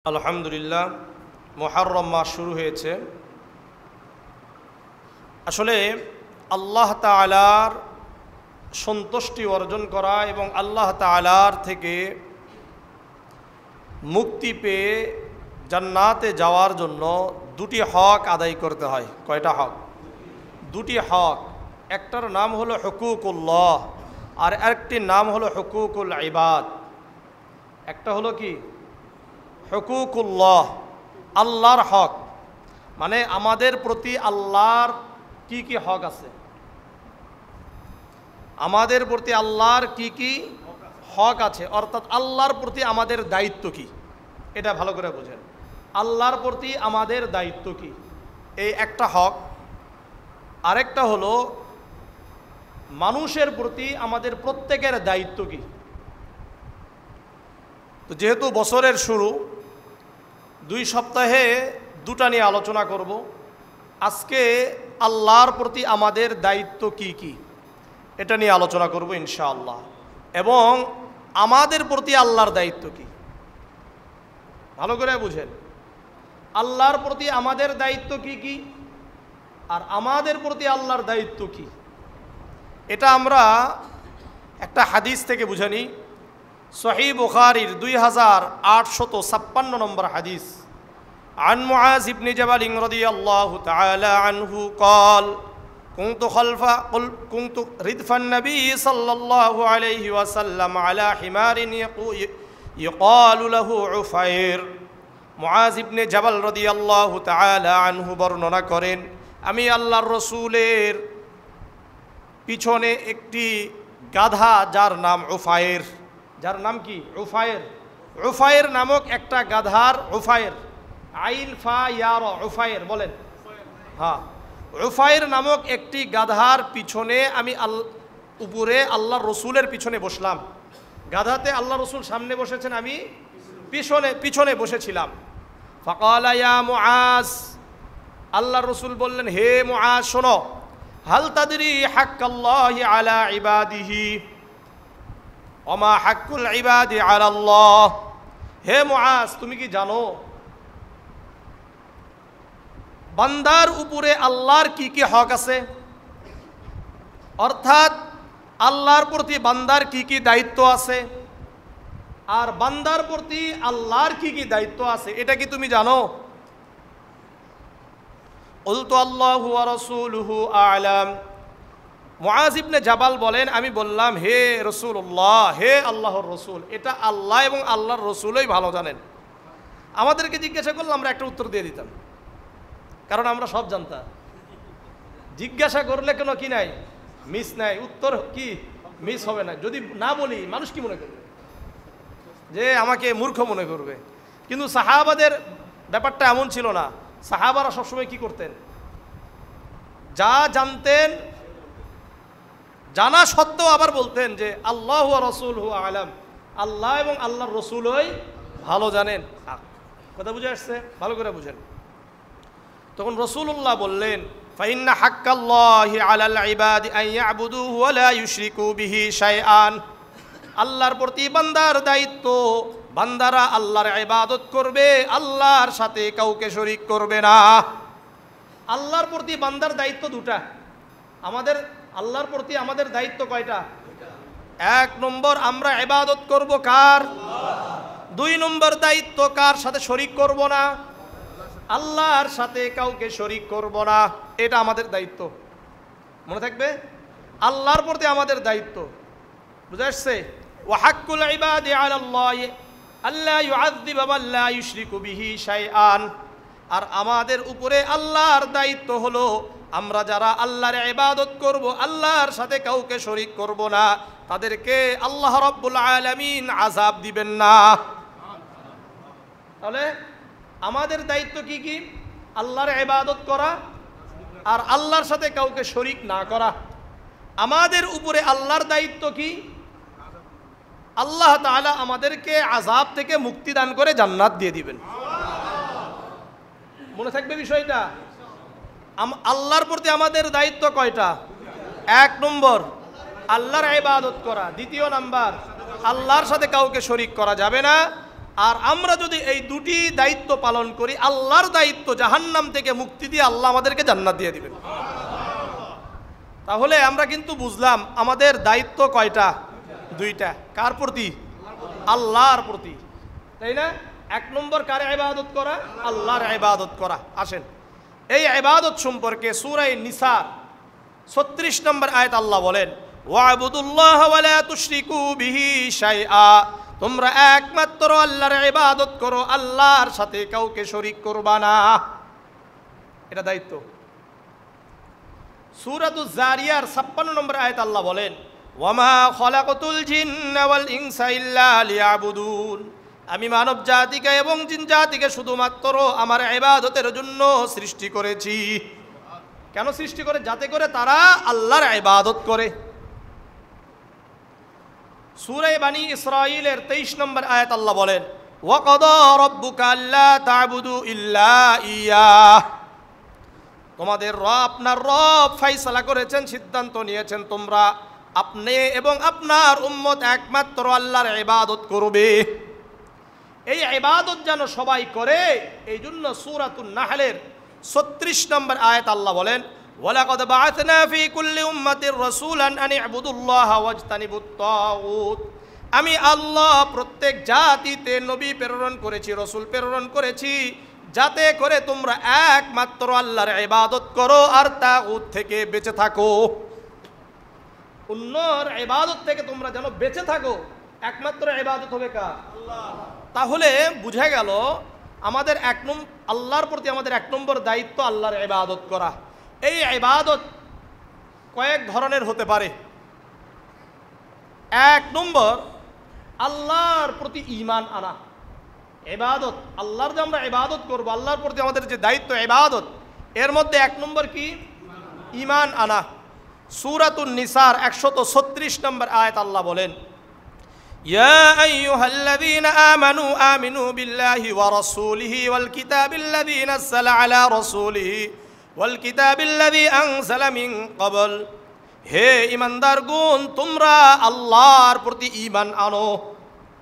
আলহামদুলিল্লাহ, মুহররম মাস শুরু হয়েছে। আসলে আল্লাহ তাআলার সন্তুষ্টি অর্জন করা এবং আল্লাহ তাআলার থেকে মুক্তি পেয়ে জান্নাতে যাওয়ার জন্য দুটি হক আদায় করতে হয়। কয়টা হক? দুটি হক। একটার নাম হলো হুকুকুল্লাহ আর আরেকটির নাম হলো হুকুকুল ইবাদ। একটা হলো কি? হুকুকুল্লাহ, আল্লাহর হক, মানে আমাদের প্রতি আল্লাহর কি কি হক আছে, আমাদের প্রতি আল্লাহর কি কি হক আছে, অর্থাৎ আল্লাহর প্রতি আমাদের দায়িত্ব কি, এটা ভালো করে বোঝেন। আল্লাহর প্রতি আমাদের দায়িত্ব কি, এই একটা হক। আরেকটা হলো মানুষের প্রতি আমাদের প্রত্যেকের দায়িত্ব কি। তো যেহেতু বছরের শুরু, 2 সপ্তাহে দুটা নিয়ে আলোচনা করব। আজকে আল্লাহর প্রতি আমাদের দায়িত্ব কি কি, এটা নিয়ে আলোচনা করব ইনশাআল্লাহ। এবং আমাদের প্রতি আল্লাহর দায়িত্ব কি, ভালো করে বুঝেন। আল্লাহর প্রতি আমাদের দায়িত্ব কি কি আর আমাদের প্রতি আল্লাহর দায়িত্ব কি, এটা আমরা একটা হাদিস থেকে বুঝে নিই। সহিহ বুখারীর 2856 নম্বর হাদিস। عن معاذ بن جبل رضي الله تعالى عنه قال كنت ردف النبي صلى الله عليه وسلم على حمار يقال له عفير। মুআজ ইবনে জাবাল রাদিয়াল্লাহু তাআলা আনহু বর্ণনা করেন, আমি আল্লাহর রাসূলের পিছনে একটি গাধা, যার নাম উফায়ের, যার নাম কি? উফায়ের। উফায়ের নামক একটা গাধার, উফায়ের আইন ফা ইয়ার, উফায়ের বলেন, হ্যাঁ, উফায়ের নামক একটি গাধার পিছনে আমি উপরে আল্লাহর রসুলের পিছনে বসলাম। গাধাতে আল্লাহ রসুল সামনে বসেছেন, আমি পিছনে বসেছিলাম। ফাকালা ইয়া মুআজ, আল্লাহর রসুল বললেন, হে মুআজ শোনো, হাল তাদরি হাক্কাল্লাহি আলা ইবাদিহি ওমা হাক্কুল ইবাদি আলা আল্লাহ। হে মুআজ, তুমি কি জানো বান্দার উপরে আল্লাহর কি কি হক আছে, অর্থাৎ আল্লাহর প্রতি বান্দার কি কি দায়িত্ব আছে আর বান্দার প্রতি আল্লাহর কি কি দায়িত্ব আছে, এটা কি তুমি জানো? কুলতু আল্লাহু ওয়া রাসূলুহু আ'লাম। মুআজ ইবনে জাবাল বলেন, আমি বললাম, হে রাসূলুল্লাহ, হে আল্লাহর রাসূল, এটা আল্লাহ এবং আল্লাহর রাসূলই ভালো জানেন। আমাদেরকে জিজ্ঞাসা করলে আমরা একটা উত্তর দিয়ে দিতাম, কারণ আমরা সব জানতাম। জিজ্ঞাসা করলে কোনো কি নাই, মিস নাই, উত্তর কি মিস হবে না। যদি না বলি মানুষ কি মনে করবে, যে আমাকে মূর্খ মনে করবে। কিন্তু সাহাবাদের ব্যাপারটা এমন ছিল না। সাহাবারা সবসময় কি করতেন, যা জানতেন জানা সত্ত্বেও আবার বলতেন যে আল্লাহু ওয়া রাসূলুহু আ'লাম, আল্লাহ এবং আল্লাহর রাসূলই ভালো জানেন। কথা বুঝে আসছে? ভালো করে বুঝেন। তখন রাসূলুল্লাহ বললেন, ফাইন্না হাক্কাল্লাহি আলাল ইবাদি আন ইয়াবুদুহু ওয়া লা ইউশরিকু বিহি শাইআন। আল্লাহর প্রতি বান্দার দায়িত্ব, বান্দারা আল্লাহর ইবাদত করবে, আল্লাহর সাথে কাউকে শরীক করবে না। আল্লাহর প্রতি বান্দার দায়িত্ব দুটা। আমাদের আল্লাহর প্রতি আমাদের দায়িত্ব কয়টা? 1 নম্বর, আমরা ইবাদত করব কার? 2 নম্বর দায়িত্ব, কার সাথে শরীক করব না, আল্লাহর সাথে কাউকে শরীক করব না। এটা আমাদের দায়িত্ব, মনে থাকবে। আল্লাহর প্রতি আমাদের দায়িত্ব, বুঝা আসছে? ওয়া হাক্কুল ইবাদি আলাল্লাহি আল্লা ইউআযযিবা মান লা ইউশরিকু বিহি শাইআন। আর আমাদের উপরে আল্লাহর দায়িত্ব হলো, আমরা যারা আল্লাহর ইবাদত করব, আল্লাহর সাথে কাউকে শরীক করব না, তাদেরকে আল্লাহ রাব্বুল আলামিন আযাব দিবেন না। তাহলে আমাদের দায়িত্ব কি কি? আল্লাহর ইবাদত করা আর আল্লাহর সাথে কাউকে শরীক না করা। আমাদের উপরে আল্লাহর দায়িত্ব কি? আল্লাহ তাআলা আমাদেরকে আযাব থেকে মুক্তি দান করে জান্নাত দিয়ে দিবেন। মনে থাকবে বিষয়টা। আল্লাহর প্রতি আমাদের দায়িত্ব কয়টা? 1 নম্বর, আল্লাহর ইবাদত করা। 2 নাম্বার, আল্লাহর সাথে কাউকে শরীক করা যাবে না। আর আমরা যদি এই দুটি দায়িত্ব পালন করি, আল্লাহর দায়িত্ব জাহান্নাম থেকে মুক্তি দিয়ে আল্লাহ আমাদেরকে জান্নাত দিয়ে দিবেন। তাহলে আমরা কিন্তু বুঝলাম আমাদের দায়িত্ব কয়টা? দুইটা। কার প্রতি? আল্লাহর প্রতি, তাই না? এক নম্বর কার ইবাদত করা? আল্লাহর ইবাদত করা। আসেন এই ইবাদত সম্পর্কে সূরা নিসা 36 নম্বর আয়াত আল্লাহ বলেন, ওয়াবুদুল্লাহ ওয়া লা তুশরিকু বিহি শাইআ, তোমরা একমাত্র আল্লাহর ইবাদত করো, আল্লাহর সাথে কাউকে শরীক করবা না। এটা দায়িত্ব। সূরাতুজ জারিয়ার 56 নম্বর আয়াত আল্লাহ বলেন, ওয়ামা খলাকতুল জিন্না ওয়াল ইনসা ইল্লা লিয়াবুদুন, আমি মানব জাতিকে এবং জিন জাতিকে শুধুমাত্র আমার ইবাদতের জন্য সৃষ্টি করেছি। কেন সৃষ্টি করে? যাতে করে তারা আল্লাহর ইবাদত করে। সূরা বানী ইসরাঈলের 23 নম্বর আয়াত আল্লাহ বলেন, ওয়াকাদা রাব্বুকা আল্লা তা'বুদু ইল্লা ইয়াহ, তোমাদের রব, আপনার রব ফয়সালা করেছেন, সিদ্ধান্ত নিয়েছেন তোমরা আপনি এবং আপনার উম্মত একমাত্র আল্লাহর ইবাদত করবে। এই ইবাদত যেন সবাই করে, এই জন্য সূরাতুন নাহলের 36 নম্বর আয়াত আল্লাহ বলেন, ওয়ালাকাদ বা'আথনা ফি কুল্লি উম্মাতির রাসূলান আন ই'বুদুল্লাহা ওয়াজতানিবুত তাগুত, আমি আল্লাহ প্রত্যেক জাতিতে নবী প্রেরণ করেছি, রাসূল প্রেরণ করেছি, যাতে করে তোমরা একমাত্র আল্লাহর ইবাদত করো আর তাগুত থেকে বেঁচে থাকো। অন্যর ইবাদত থেকে তোমরা যেন বেঁচে থাকো। একমাত্র ইবাদত হবে কার? আল্লাহ। তাহলে বুঝা গেল আমাদের আল্লাহর প্রতি আমাদের 1 নম্বর দায়িত্ব আল্লাহর ইবাদত করা। এই ইবাদত কয়েক ধরনের হতে পারে। 1 নম্বর আল্লাহর প্রতি ঈমান আনা। ইবাদত, আল্লাহর যে আমরা ইবাদত করব, আল্লাহর প্রতি আমাদের যে দায়িত্ব ইবাদত, এর মধ্যে 1 নম্বর কি? ঈমান আনা। সূরাতুন নিসার 136 নম্বর আয়াত আল্লাহ বলেন, ইয়া আইয়ুহাল্লাযীনা আমানু আমিনু বিল্লাহি ওয়া রাসূলিহি ওয়াল কিতাবিল্লাযী নাযালা আলা রাসূলিহি ওয়াল কিতাবিল্লাযী আনজালা মিন ক্বাবল, হে ঈমানদারগণ তোমরা আল্লাহর প্রতি ঈমান আনো।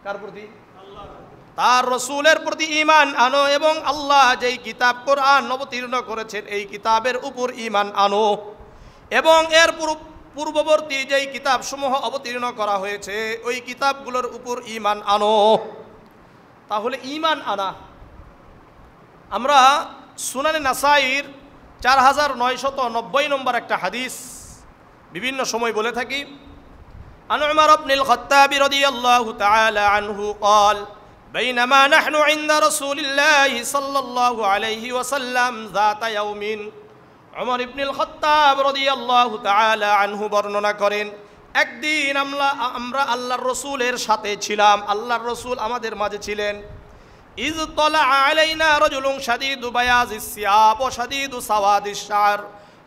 কার প্রতি? আল্লাহর। তার রাসূলের প্রতি ঈমান আনো এবং আল্লাহ যেই কিতাব কোরআন অবতীর্ণ করেছেন এই কিতাবের উপর ঈমান আনো, এবং এর পূর্ববর্তী যেই কিতাবসমূহ অবতীর্ণ করা হয়েছে ওই কিতাবগুলোর উপর ঈমান আনো। তাহলে ঈমান আনা। আমরা সুনানে নাসাইর 4990 নম্বর একটা হাদিস বিভিন্ন সময় বলে থাকি, আন উমর ইবনুল খাত্তাব রাদিয়াল্লাহু তাআলা আনহু قال بينما نحن عند رسول الله صلى الله عليه وسلم ذات يوم, উমর ইবনুল খাত্তাব রাদিয়াল্লাহু তাআলা আনহু বর্ণনা করেন, একদিন আমরা আল্লাহর রাসূলের সাথে ছিলাম, আল্লাহর রাসূল আমাদের মাঝে ছিলেন। ইয তালা আলাইনা রাজুলুন শাদীদু বায়াজিস সিয়াব ওয়া শাদীদু সাওয়াদিশ শা'r,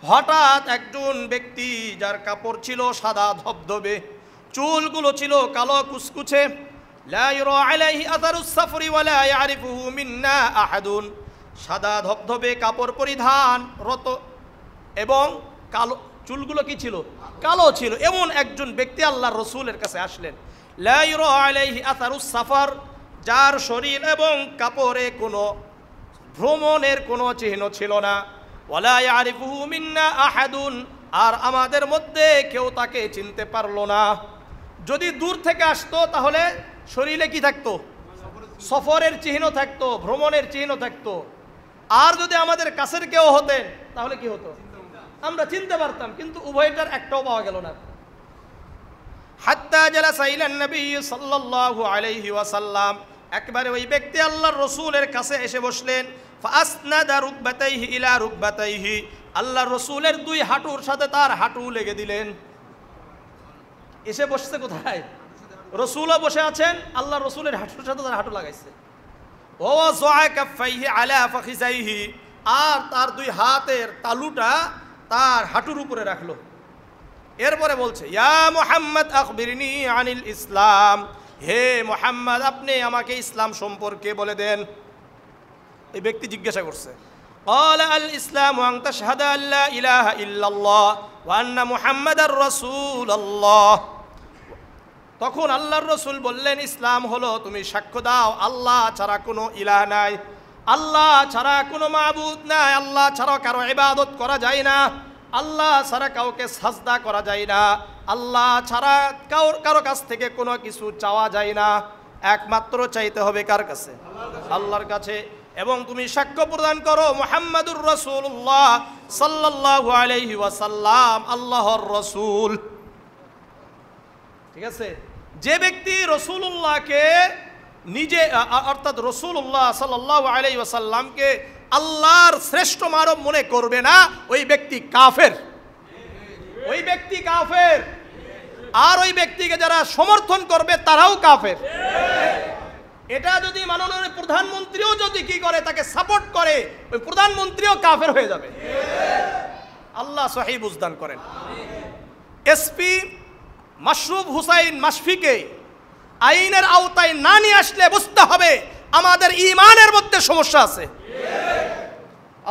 হঠাৎ একজন ব্যক্তি যার কাপড় ছিল সাদা ধবধবে, চুলগুলো ছিল কালো কুচকুচে, লা ইউরা আলাইহি আথারুস সাফরি ওয়া লা ইয়ারিফুহু মিন্না আহাদুন, সাদা ধবধবে কাপড় পরিধান রত এবং কালো, চুলগুলো কি ছিল? কালো ছিল। এমন একজন ব্যক্তি আল্লাহর রাসূলের কাছে আসলেন, লা ইউরা আলাইহি আথারুস সাফর, যার শরীর এবং কাপড়ে কোনো ভ্রমণের কোনো চিহ্ন ছিল না, ওয়ালা ইয়ারিফুহু মিন্না আহাদুন, আর আমাদের মধ্যে কেউ তাকে চিনতে পারলো না। যদি দূর থেকে আসতো তাহলে শরীরে কি থাকতো? সফরের চিহ্ন থাকতো, ভ্রমণের চিহ্ন থাকতো। আর যদি আমাদের কাছের কেউ হতেন তাহলে কি হতো? আমরা চিনতে পারতাম, কিন্তু উভয়টার একটাও পাওয়া গেল না। হাত্তা জালাসা ইলান নবী সাল্লাল্লাহু আলাইহি ওয়াসাল্লাম, একবারে ওই ব্যক্তি আল্লাহর রাসূলের কাছে এসে বসলেন। ফাসনাদা রুকবাতাইহি ইলা রুকবাতাইহি, আল্লাহর রাসূলের 2 হাঁটুর সাথে তার হাঁটু লেগে দিলেন। এসে বসছে কোথায়? রাসূলও বসে আছেন, আল্লাহর রাসূলের হাঁটুর সাথে তার হাঁটু লাগাইছে। ওয়া যা'a কাফাইহি আলা ফাখিজাইহি, আর তার 2 হাতের তালুটা তার হাঁটুর উপরে রাখলো। এরপরে বলছে, ইয়া মুহাম্মদ আখবিরনি আনিল ইসলাম, হে মুহাম্মদ আপনি আমাকে ইসলাম সম্পর্কে বলে দেন। এই ব্যক্তি জিজ্ঞাসা করছে, ক্বালা আল ইসলামু আন তাশহাদা আল্লা ইলাহা ইল্লাল্লাহ ওয়া আন্না মুহাম্মাদার রাসূলুল্লাহ, তখন আল্লাহর রসুল বললেন, ইসলাম হলো তুমি সাক্ষ্য দাও আল্লাহ ছাড়া কোনো ইলাহ নাই, আল্লাহ ছাড়া কোনো মাবুদ নাই, আল্লাহ ছাড়া কারো ইবাদত করা যায় না, আল্লাহ ছাড়া কাউকে সাজদা করা যায় না, আল্লাহ ছাড়া কারো কাছ থেকে কোনো কিছু চাওয়া যায় না, একমাত্র চাইতে হবে কার কাছে? আল্লাহর কাছে। এবং তুমি সাক্ষ্য প্রদান করো মুহাম্মাদুর রাসূলুল্লাহ সাল্লাল্লাহু আলাইহি ওয়াসাল্লাম আল্লাহর রাসূল। ঠিক আছে? যে ব্যক্তি রাসূলুল্লাহকে নিজে অর্থাৎ রাসূলুল্লাহ সাল্লাল্লাহু আলাইহি ওয়াসাল্লামকে আল্লাহর শ্রেষ্ঠ মানব মনে করবে না, ওই ব্যক্তি কাফের, ওই ব্যক্তি কাফের। আর ওই ব্যক্তিকে যারা সমর্থন করবে তারাও কাফের। এটা যদি মাননীয় প্রধানমন্ত্রীও যদি কি করে, তাকে সাপোর্ট করে, ওই প্রধানমন্ত্রীও কাফের হয়ে যাবে। আল্লাহ সহিহ বুঝদান করেন। এসপি মাশরুফ হুসাইন মাশফিকে আইনের আওতায় না নিয়ে আসলে বুঝতে হবে আমাদের ঈমানের মধ্যে সমস্যা আছে।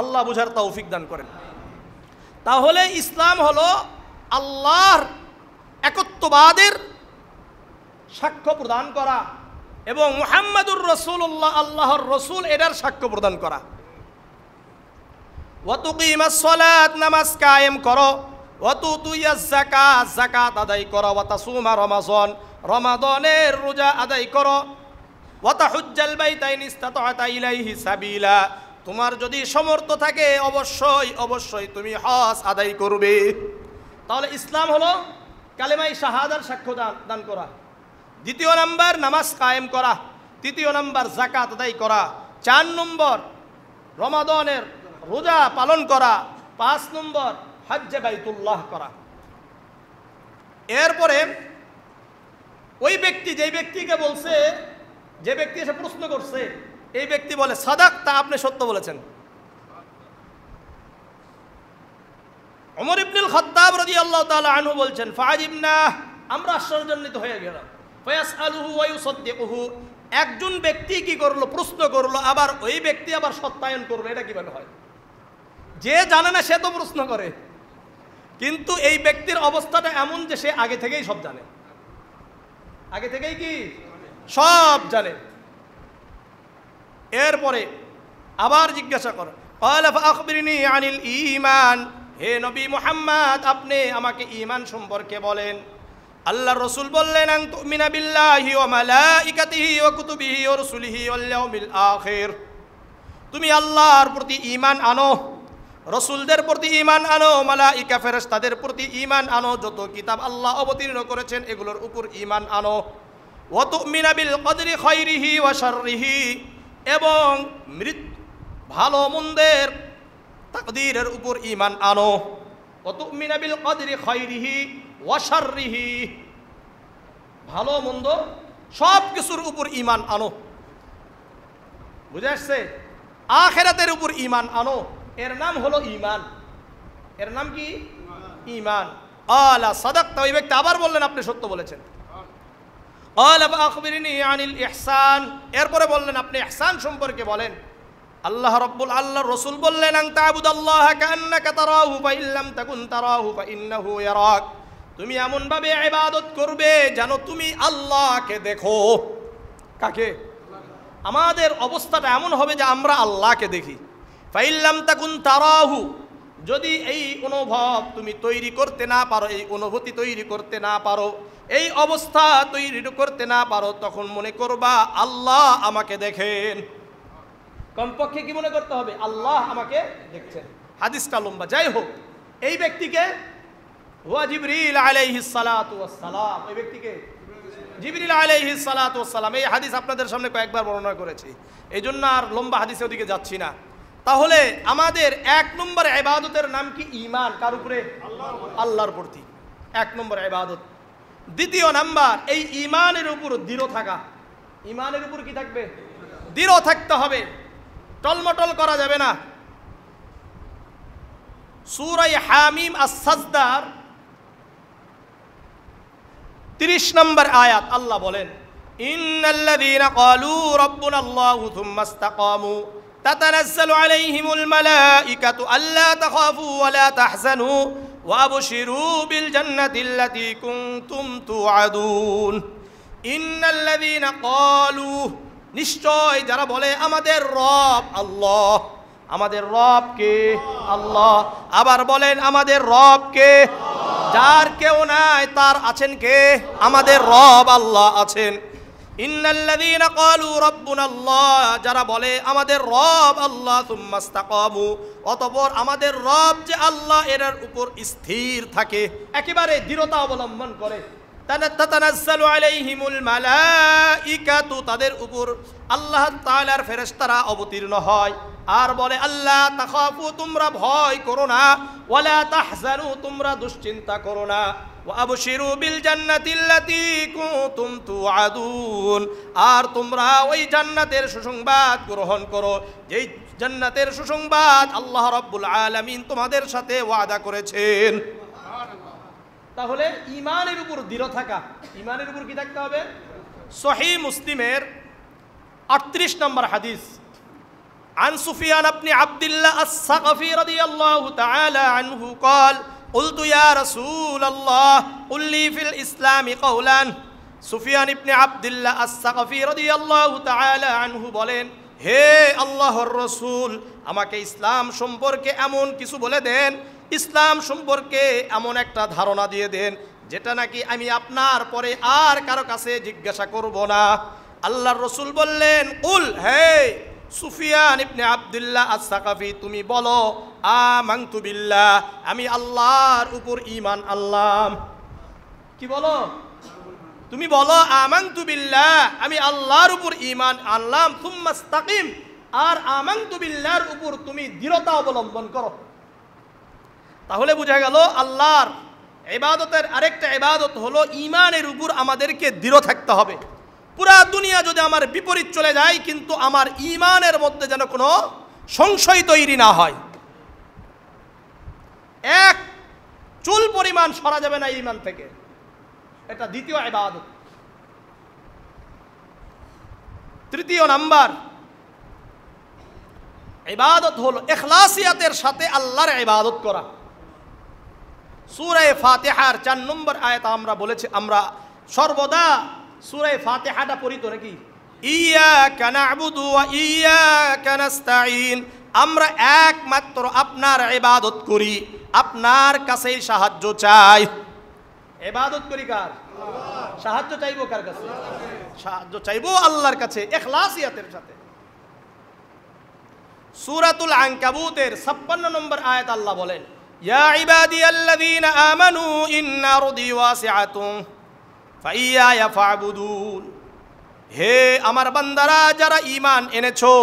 আল্লাহ বুঝার তৌফিক দান করেন। তাহলে ইসলাম হলো আল্লাহর একত্ববাদের সাক্ষ্য প্রদান করা এবং মুহাম্মাদুর রাসূলুল্লাহ আল্লাহর রাসূল এটার সাক্ষ্য প্রদান করা। ওয়া তুকিমাস সালাত, নামাজ কায়েম করো, ওয়া তুতুয়াজ যাকাত, যাকাত আদায় করো, ওয়া তাসুমা রমাজান, রমাদানের রোজা আদায় করো, ওয়া তাহুজ্জাল বাইতা ইন ইসতাতা'তা ইলাইহি সাবিলা, তোমার যদি সামর্থ্য থাকে অবশ্যই অবশ্যই তুমি হজ আদায় করবে। তাহলে ইসলাম হলো কালেমায়ে শাহাদার সাক্ষ্য দান করা, দ্বিতীয় নাম্বার নামাজ কায়েম করা, তৃতীয় নাম্বার যাকাত আদায় করা, 4 নম্বর রমাদানের রোজা পালন করা, 5 নম্বর হজ্জে বাইতুল্লাহ করা। এরপরে ওই ব্যক্তি যেই ব্যক্তিকে বলছে, যে ব্যক্তি এসে প্রশ্ন করছে, এই ব্যক্তি বলে সাদাকতা, আপনি সত্য বলেছেন। ওমর ইবনুল খাত্তাব রাদিয়াল্লাহু তাআলা আনহু বলছেন, ফাআজিবনা, আমরা আশ্চর্যান্বিত হয়ে গেলাম, ফায়াসআলুহু ওয়া ইউসাদ্দিকুহু, একজন ব্যক্তি কি করলো, প্রশ্ন করলো, আবার ওই ব্যক্তি আবার সত্যায়ন করলো, এটা কিভাবে হয়? যে জানে না সে তো প্রশ্ন করে, কিন্তু এই ব্যক্তির অবস্থাটা এমন যে সে আগে থেকেই সব জানে, আগে থেকেই কি সব জানে। এরপরে আবার জিজ্ঞাসা করে, ক্বালা ফাআখবিরনি আনিল ঈমান, হে নবী মুহাম্মদ আপনি আমাকে ঈমান সম্পর্কে বলেন। আল্লাহর রাসূল বললেন, আন তুমিনা বিল্লাহি ওয়া মালাইকাতিহি ওয়া কুতুবিহি ওয়া রুসুলিহি ওয়াল ইয়াউমিল আখির, তুমি আল্লাহর প্রতি ঈমান আনো, রসুলদের প্রতি ঈমান আনো, মালাইকা ফেরেশতাদের প্রতি ঈমান আনো, যত কিতাব আল্লাহ অবতীর্ণ করেছেন এগুলোর উপর ঈমান আনো, ওয়া তুমিনা বিল কদরি খায়রিহি ওয়া শাররিহি, এবং ভালো মন্দের তাকদীরের উপর ঈমান আনো, ওয়া তুমিনা বিল কদরি খায়রিহি ওয়া শাররিহি, ভালো মন্দ সব কিছুর উপর ঈমান আনো। বুঝে আসছে? আখিরাতের উপর ঈমান আনো, এর নাম হলো ঈমান। এর নাম কি? ঈমান। আলা সাদাকতা, ওই ব্যক্তি আবার বললেন আপনি সত্য বলেছেন। ক্বালা ফাআখবিরনি আনিল ইহসান, এরপরে বললেন আপনি ইহসান সম্পর্কে বলেন। আল্লাহর রাসূল বললেন, আন তা'বুদাল্লাহা কাআন্নাকা তারাহু ফা ইন লাম তাকুন তারাহু ফা ইন্নাহু ইয়ারাক, তুমি এমন ভাবে ইবাদত করবে যেন তুমি আল্লাহকে দেখো। কাকে? আমাদের অবস্থাটা এমন হবে যে আমরা আল্লাহকে দেখি। ফা ইন লাম তাকুন তারাহু, যদি এই অনুভব তুমি তৈরি করতে না পারো, এই অনুভূতি তৈরি করতে না পারো, এই অবস্থা তৈরি করতে না পারো, তখন মনে করবা আল্লাহ আমাকে দেখেন। কমপক্ষে কি মনে করতে হবে? আল্লাহ আমাকে দেখছেন। হাদিসটা লম্বা, যাই হোক, এই ব্যক্তিকে হুয়া জিবরিল আলাইহিস সালাতু ওয়াস সালাম, এই ব্যক্তিকে জিবরিল আলাইহিস সালাতু ওয়াস সালাম। এই হাদিস আপনাদের সামনে কয়েকবার বর্ণনা করেছি, এই জন্য আর লম্বা হাদিসের ওদিকে যাচ্ছি না। তাহলে আমাদের 1 নম্বর ইবাদতের নাম কি? ঈমান। কার উপরে? আল্লাহর প্রতি, 1 নম্বর ইবাদত। দ্বিতীয় নাম্বার, এই ঈমানের উপর দৃঢ় থাকা। ঈমানের উপর কি থাকবে? দৃঢ় থাকতে হবে, টলমটল করা যাবে না। সূরা হামিম আস-সাজদার 30 নম্বর আয়াত আল্লাহ বলেন, ইন্নাল্লাযীনা ক্বালু রাব্বুনাল্লাহু থুম্মা ইসতাকামু তাতানাজ্জালু আলাইহিমুল মালাইকাতু আল্লা তাখাফু ওয়া লা তাহজানু ওয়া আবশিরু বিল জান্নাতিল্লাতী কুনতুম তুআদুন। ইন্নাল্লাযীনা ক্বালু, নিশ্চয় যারা বলে আমাদের রব আল্লাহ। আমাদের রব কে? আল্লাহ। আবার বলেন আমাদের রব কে? যার কেউ নাই তার আছেন কে? আমাদের রব আল্লাহ আছেন। ইন্নাল্লাযীনা ক্বালু রাব্বুনা আল্লাহ, যারা বলে আমাদের রব আল্লাহ, সুম্মা ইসতাকামু, অতঃপর আমাদের রব যে আল্লাহ এর উপর স্থির থাকে, একেবারে দৃঢ়তা অবলম্বন করে। তাতানাজ্জালু আলাইহিমুল মালাইকাতু, তাদের উপর আল্লাহ তাআলার ফেরেশতারা অবতীর্ণ হয় আর বলে আল্লাহ তাখাফু, তোমরা ভয় করো না, ওয়ালা তাহজানু, তোমরা দুশ্চিন্তা করো না, ওয়া আবশিরু বিল জান্নাতিল্লাতী কুনতুম তুআদুন, আর তোমরা ওই জান্নাতের সুসংবাদ গ্রহণ করো যেই জান্নাতের সুসংবাদ আল্লাহ রাব্বুল আলামিন তোমাদের সাথে ওয়াদা করেছেন। তাহলে ঈমানের উপর দৃঢ় থাকা, ঈমানের উপর কি থাকতে হবে? সহিহ মুসলিমের 38 নম্বর হাদিস, عن سفيان بن عبد الله الثقفي رضي الله تعالى عنه قال قلت يا رسول الله قل لي في الإسلام قولا। সুফিয়ান ইবনে আব্দুল্লাহ আস-সাকাফি রাদিয়াল্লাহু তাআলা আনহু বলেন, হে আল্লাহর রাসূল, আমাকে ইসলাম সম্পর্কে এমন কিছু বলে দেন, ইসলাম সম্পর্কে এমন একটা ধারণা দিয়ে দেন যেটা নাকি আমি আপনার পরে আর কারো কাছে জিজ্ঞাসা করব না। আল্লাহর রাসূল বললেন, কুল, হে সুফিয়ান ইবনে আব্দুল্লাহ আস-সাকাফি, তুমি বলো আমানতু বিল্লাহ, আমি আল্লাহর উপর ঈমান আনলাম। কি বলো? তুমি বলো আমানতু বিল্লাহ, আমি আল্লাহর উপর ঈমান আনলাম, সুম্মা ইসতাকিম, আর আমানতু বিল্লাহর উপর তুমি দৃঢ়তা অবলম্বন করো। তাহলে বোঝা গেল আল্লাহর ইবাদতের আরেকটা ইবাদত হলো ঈমানের উপর আমাদেরকে দৃঢ় থাকতে হবে। পুরা দুনিয়া যদি আমার বিপরীত চলে যায়, কিন্তু আমার ঈমানের মধ্যে যেন কোনো সংশয় তৈরি না হয়। এক চুল পরিমাণ সরা যাবে না ঈমান থেকে, এটা দ্বিতীয় ইবাদত। তৃতীয় নাম্বার ইবাদত হলো ইখলাসিয়াতের সাথে আল্লাহর ইবাদত করা। সূরা ফাতিহার 4 নম্বর আয়াত আমরা বলেছি, আমরা সর্বদা সূরা ফাতিহাটা পড়ি তো নাকি, ইয়াকা না'বুদু ওয়া ইয়াকা নাস্তাঈন, আমরা একমাত্র আপনার ইবাদত করি, আপনার কাছেই সাহায্য চাই। ইবাদত করি কার? আল্লাহ। সাহায্য চাইবো কার কাছে? সাহায্য চাইবো আল্লাহর কাছে ইখলাসিয়াতের সাথে। সূরাতুল আনকাবুতের 56 নম্বর আয়াত আল্লাহ বলেন, ইয়া ইবাদিয়াল্লাযীনা আমানু ইন্না আরদি ওয়াসিআতুন ফাইয়ায়া ফা'বুদুন, হে আমার বান্দারা যারা ঈমান এনেছো,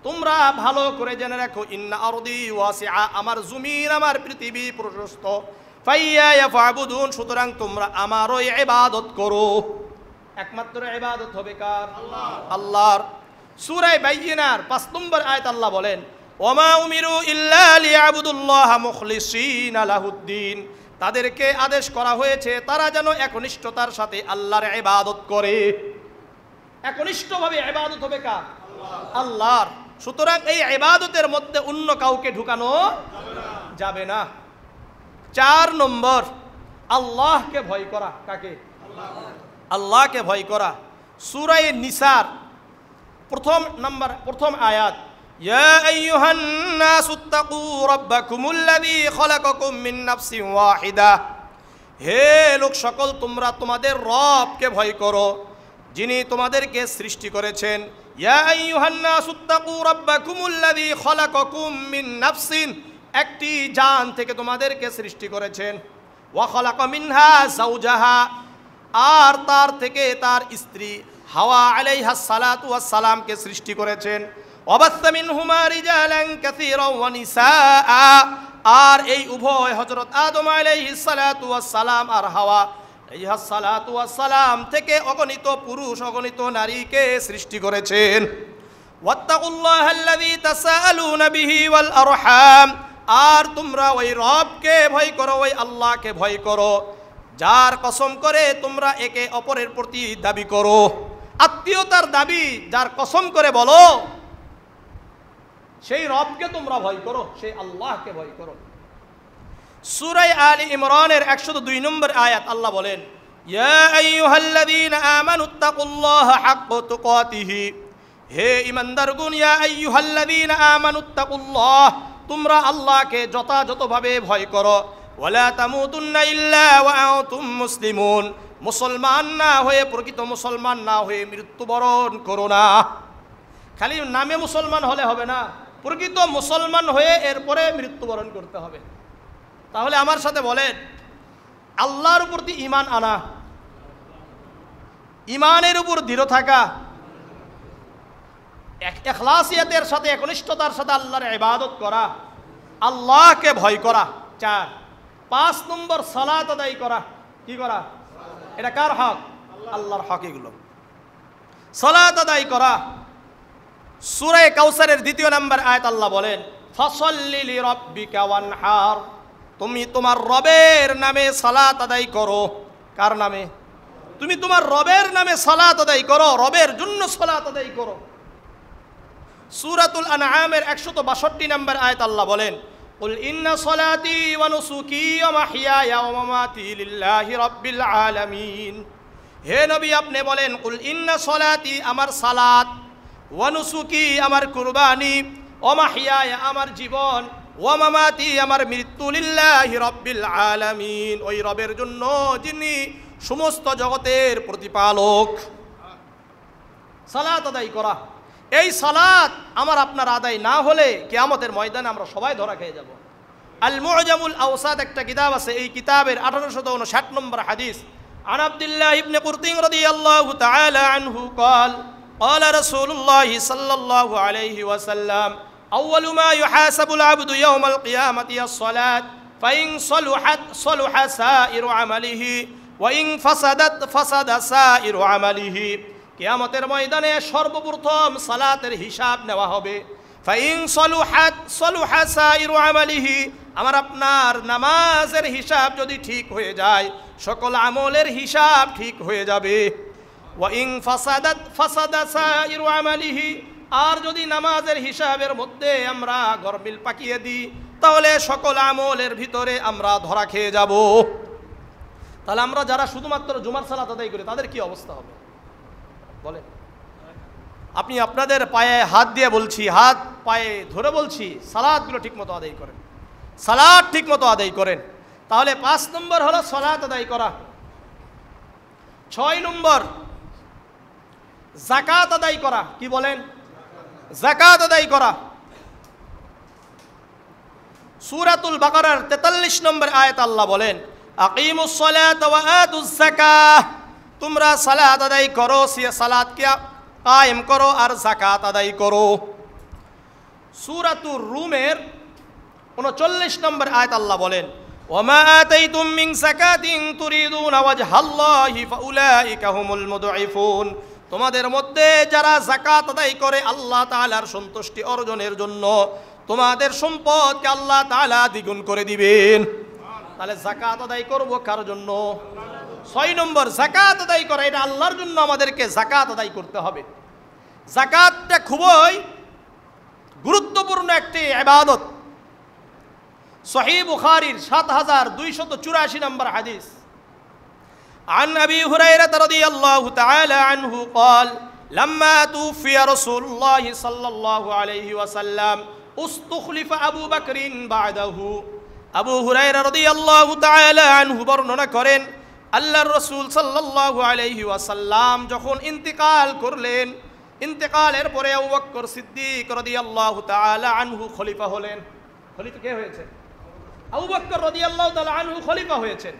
তোমরা ভালো করে জেনে রাখো, ইন্না আরদি ওয়াসিআ, আমার জমিন, আমার পৃথিবী প্রশস্ত, ফাইয়ায়া ফা'বুদুন, সুতরাং তোমরা আমারই ইবাদত করো। একমাত্র ইবাদত হবে কার? আল্লাহ, আল্লাহর। সূরা বাইয়িনার 5 নম্বর আয়াত আল্লাহ বলেন, ওয়ামা উমিরু ইল্লা লিয়াবুদুল্লাহা মুখলিসিনা লাহুদ্দিন, তাদেরকে আদেশ করা হয়েছে তারা যেন একনিষ্ঠতার সাথে আল্লাহর ইবাদত করে। একনিষ্ঠভাবে ইবাদত হবে কার? আল্লাহর। সুতরাং এই ইবাদতের মধ্যে অন্য কাউকে ঢুকানো যাবে না। 4 নম্বর আল্লাহকে ভয় করা। কাকে? আল্লাহকে ভয় করা। সূরা নিসার প্রথম আয়াত, ইয়া আইয়ুহান নাসুত্তাকু রাব্বাকুমুল্লাযী খালাকাকুম মিন নাফসিন ওয়াহিদা, হে লোক সকল, তোমরা তোমাদের রবকে ভয় করো যিনি তোমাদেরকে সৃষ্টি করেছেন। ইয়া আইয়ুহান নাসুত্তাকু রাব্বাকুমুল্লাযী খালাকাকুম মিন নাফসিন, একটি জান থেকে তোমাদেরকে সৃষ্টি করেছেন। ওয়া খালাকা মিনহা যাওজাহা, আর তার থেকে তার স্ত্রী হাওয়া আলাইহাস সালাতু ওয়াস সালামকে সৃষ্টি করেছেন। ওয়াবাসসা মিনহুমা রিজালান কাসীরান ওয়া নিসাআ, আর এই উভয় হযরত আদম আলাইহিস সালাতু ওয়াস সালাম আর হাওয়া আলাইহাস সালাতু ওয়াস সালাম থেকে অগণিত পুরুষ, অগণিত নারীকে সৃষ্টি করেছেন। ওয়াত্তাকুল্লাহাল্লাযী তাসাআলুনা বিহি ওয়াল আরহাম, আর তোমরা ওই রবকে ভয় করো, ওই আল্লাহকে ভয় করো যার কসম করে তোমরা একে অপরের প্রতি দাবি করো। আত্মীয়তার দাবি যার কসম করে বলো, সেই রবকে তোমরা ভয় করো, সেই আল্লাহকে ভয় করো। সূরা আলী ইমরানের 102 নম্বর আয়াত আল্লাহ বলেন, ইয়া আইয়ুহাল্লাযীনা আমানুত্তাকুল্লাহা হাক্কা তুকাতিহি, হে ঈমানদারগণ, ইয়া আইয়ুহাল্লাযীনা আমানুত্তাকুল্লাহ, তোমরা আল্লাহকে যথাযথভাবে ভয় করো। ওয়ালা তামুতুন্না ইল্লা ওয়া আনতুম মুসলিমুন, মুসলমান না হয়ে, প্রকৃত মুসলমান না হয়ে মৃত্যুবরণ করো না। খালি নামে মুসলমান হলে হবে না, প্রকৃত মুসলমান হয়ে এরপরে মৃত্যুবরণ করতে হবে। তাহলে আমার সাথে বলেন, আল্লাহর প্রতি ঈমান আনা, ঈমানের উপর দৃঢ় থাকা, ইখলাসিয়াতের সাথে, একনিষ্ঠতার সাথে আল্লাহর ইবাদত করা, আল্লাহকে ভয় করা। 4, 5 নম্বর সালাত আদায় করা। কি করা? এটা কার হক? আল্লাহর হক। এগুলো সালাত আদায় করা। সূরা কাউসারের 2 নম্বর আয়াত আল্লাহ বলেন, ফাসাল্লি লিরাব্বিকা ওয়ানহার, তুমি তোমার রবের নামে সালাত আদায় করো। কার নামে? তুমি তোমার রবের নামে সালাত আদায় করো, রবের জন্য সালাত আদায় করো। সূরাতুল আনআমের 162 নম্বর আয়াত আল্লাহ বলেন, কুল ইন্না সলাতি ওয়া নুসুকি ওয়া মাহইয়ায়া ওয়া মামাতি লিল্লাহি রাব্বিল আলামিন। হে নবী, আপনি বলেন, কুল ইন্না সলাতি, আমার সালাত, ওয়া নুসুকি, আমার কুরবানি, ওয়া মাহইয়ায়া, আমার জীবন, ওয়া মামাতি, আমার মৃত্যু, লিল্লাহি রাব্বিল আলামিন, ওই রবের জন্য যিনি সমস্ত জগতের প্রতিপালক। সালাত আদায় করা। এই সালাত আমার আপনার আদায় না হলে কিয়ামতের ময়দানে আমরা সবাই ধরা খেয়ে যাব। আল মুআজামুল আওসাত একটা কিতাব আছে, এই কিতাবের 1859 নম্বর হাদিস, আন আব্দুল্লাহ ইবনে কুরতিন রাদিয়াল্লাহু তাআলা আনহু قال قال رسول الله صلى الله عليه وسلم اول ما يحاسب العبد يوم القيامه الصلاه فإن صلحت صلح سائر عمله وإن فسدت فسد سائر عمله। কিয়ামতের ময়দানে সর্বপ্রথম সালাতের হিসাব নেওয়া হবে। ফাইন সলুহাত সলুহা সাইরু আমালিহি, আমার আপনার নামাজের হিসাব যদি ঠিক হয়ে যায়, সকল আমলের হিসাব ঠিক হয়ে যাবে। ওয়াইন ফাসাদাত ফাসাদা সাইরু আমালিহি, আর যদি নামাজের হিসাবের মধ্যে আমরা গরমিল পাকিয়ে দিই, তাহলে সকল আমলের ভিতরে আমরা ধরা খেয়ে যাব। তাহলে আমরা যারা শুধুমাত্র জুমার সালাত আদায় করি তাদের কি অবস্থা হবে বলে? আপনি আপনাদের পায়ে হাত দিয়ে বলছি, হাত পায়ে ধরে বলছি, সালাতগুলো ঠিকমতো আদায় করেন, সালাত ঠিকমতো আদায় করেন। তাহলে 5 নম্বর হলো সালাত আদায় করা। 6 নম্বর যাকাত আদায় করা। কি বলেন? যাকাত আদায় করা। সূরাতুল বাকারার 43 নম্বর আয়াত আল্লাহ বলেন, আকিমুস সালাতা ওয়া আতুজ যাকাহ, তোমরা সালাত আদায় করো, সালাতকে কায়েম করো আর যাকাত আদায় করো। সূরাতুর রুমের 39 নম্বর আয়াত আল্লাহ বলেন, ওয়ামা আতাইতুম মিন যাকাতিন তুরিদুনা ওয়াজহাল্লাহি ফাউলাইকা হুমুল মুদঈফুন, তোমাদের মধ্যে যারা যাকাত আদায় করে আল্লাহ তাআলার সন্তুষ্টি অর্জনের জন্য, তোমাদের সম্পদকে আল্লাহ তাআলা দ্বিগুণ করে দিবেন। তাহলে যাকাত আদায় করব কার জন্য? 6 নম্বর যাকাত আদায় করা, এটা আল্লাহর জন্য আমাদেরকে যাকাত আদায় করতে হবে। যাকাতটা খুবই গুরুত্বপূর্ণ একটি ইবাদত। সহিহ বুখারীর 7284 নম্বর হাদিস, عن أبي هريرة رضي الله تعالى عنه قال لما توفي رسول الله صلى الله عليه وسلم استخلف أبو بكر بعده। আবু হুরায়রা রাদিয়াল্লাহু তাআলা আনহু বর্ণনা করেন, আল্লাহর রাসূল সাল্লাল্লাহু আলাইহি ওয়াসাল্লাম যখন ইন্তেকাল করলেন, ইন্তেকালের পরে আবু বকর সিদ্দিক রাদিয়াল্লাহু তাআলা আনহু খলিফা হলেন। খলিফা কে হয়েছেন? আবু বকর রাদিয়াল্লাহু তাআলা আনহু খলিফা হয়েছেন।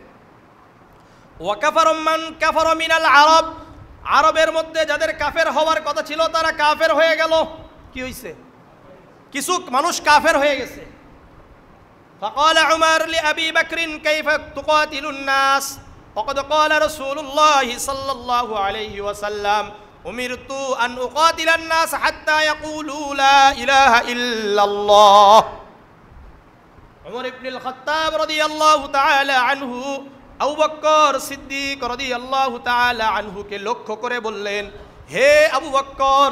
ওয়া কাফারা মান কাফারা মিনাল আরব, আরবের মধ্যে যাদের কাফের হওয়ার কথা ছিল তারা কাফের হয়ে গেল। কি হইছে? কিছু মানুষ কাফের হয়ে গেছে। فقال عمر لأبي بكر كيف تقاتل الناس وقد قال رسول الله صلى الله عليه وسلم أمرت أن أقاتل الناس حتى يقولوا لا إله إلا الله। عمر بن الخطاب رضي الله تعالى عنه আবু বকর সিদ্দিক রাদিয়াল্লাহু তাআলা আনহুকে লক্ষ্য করে বললেন, হে আবু বকর,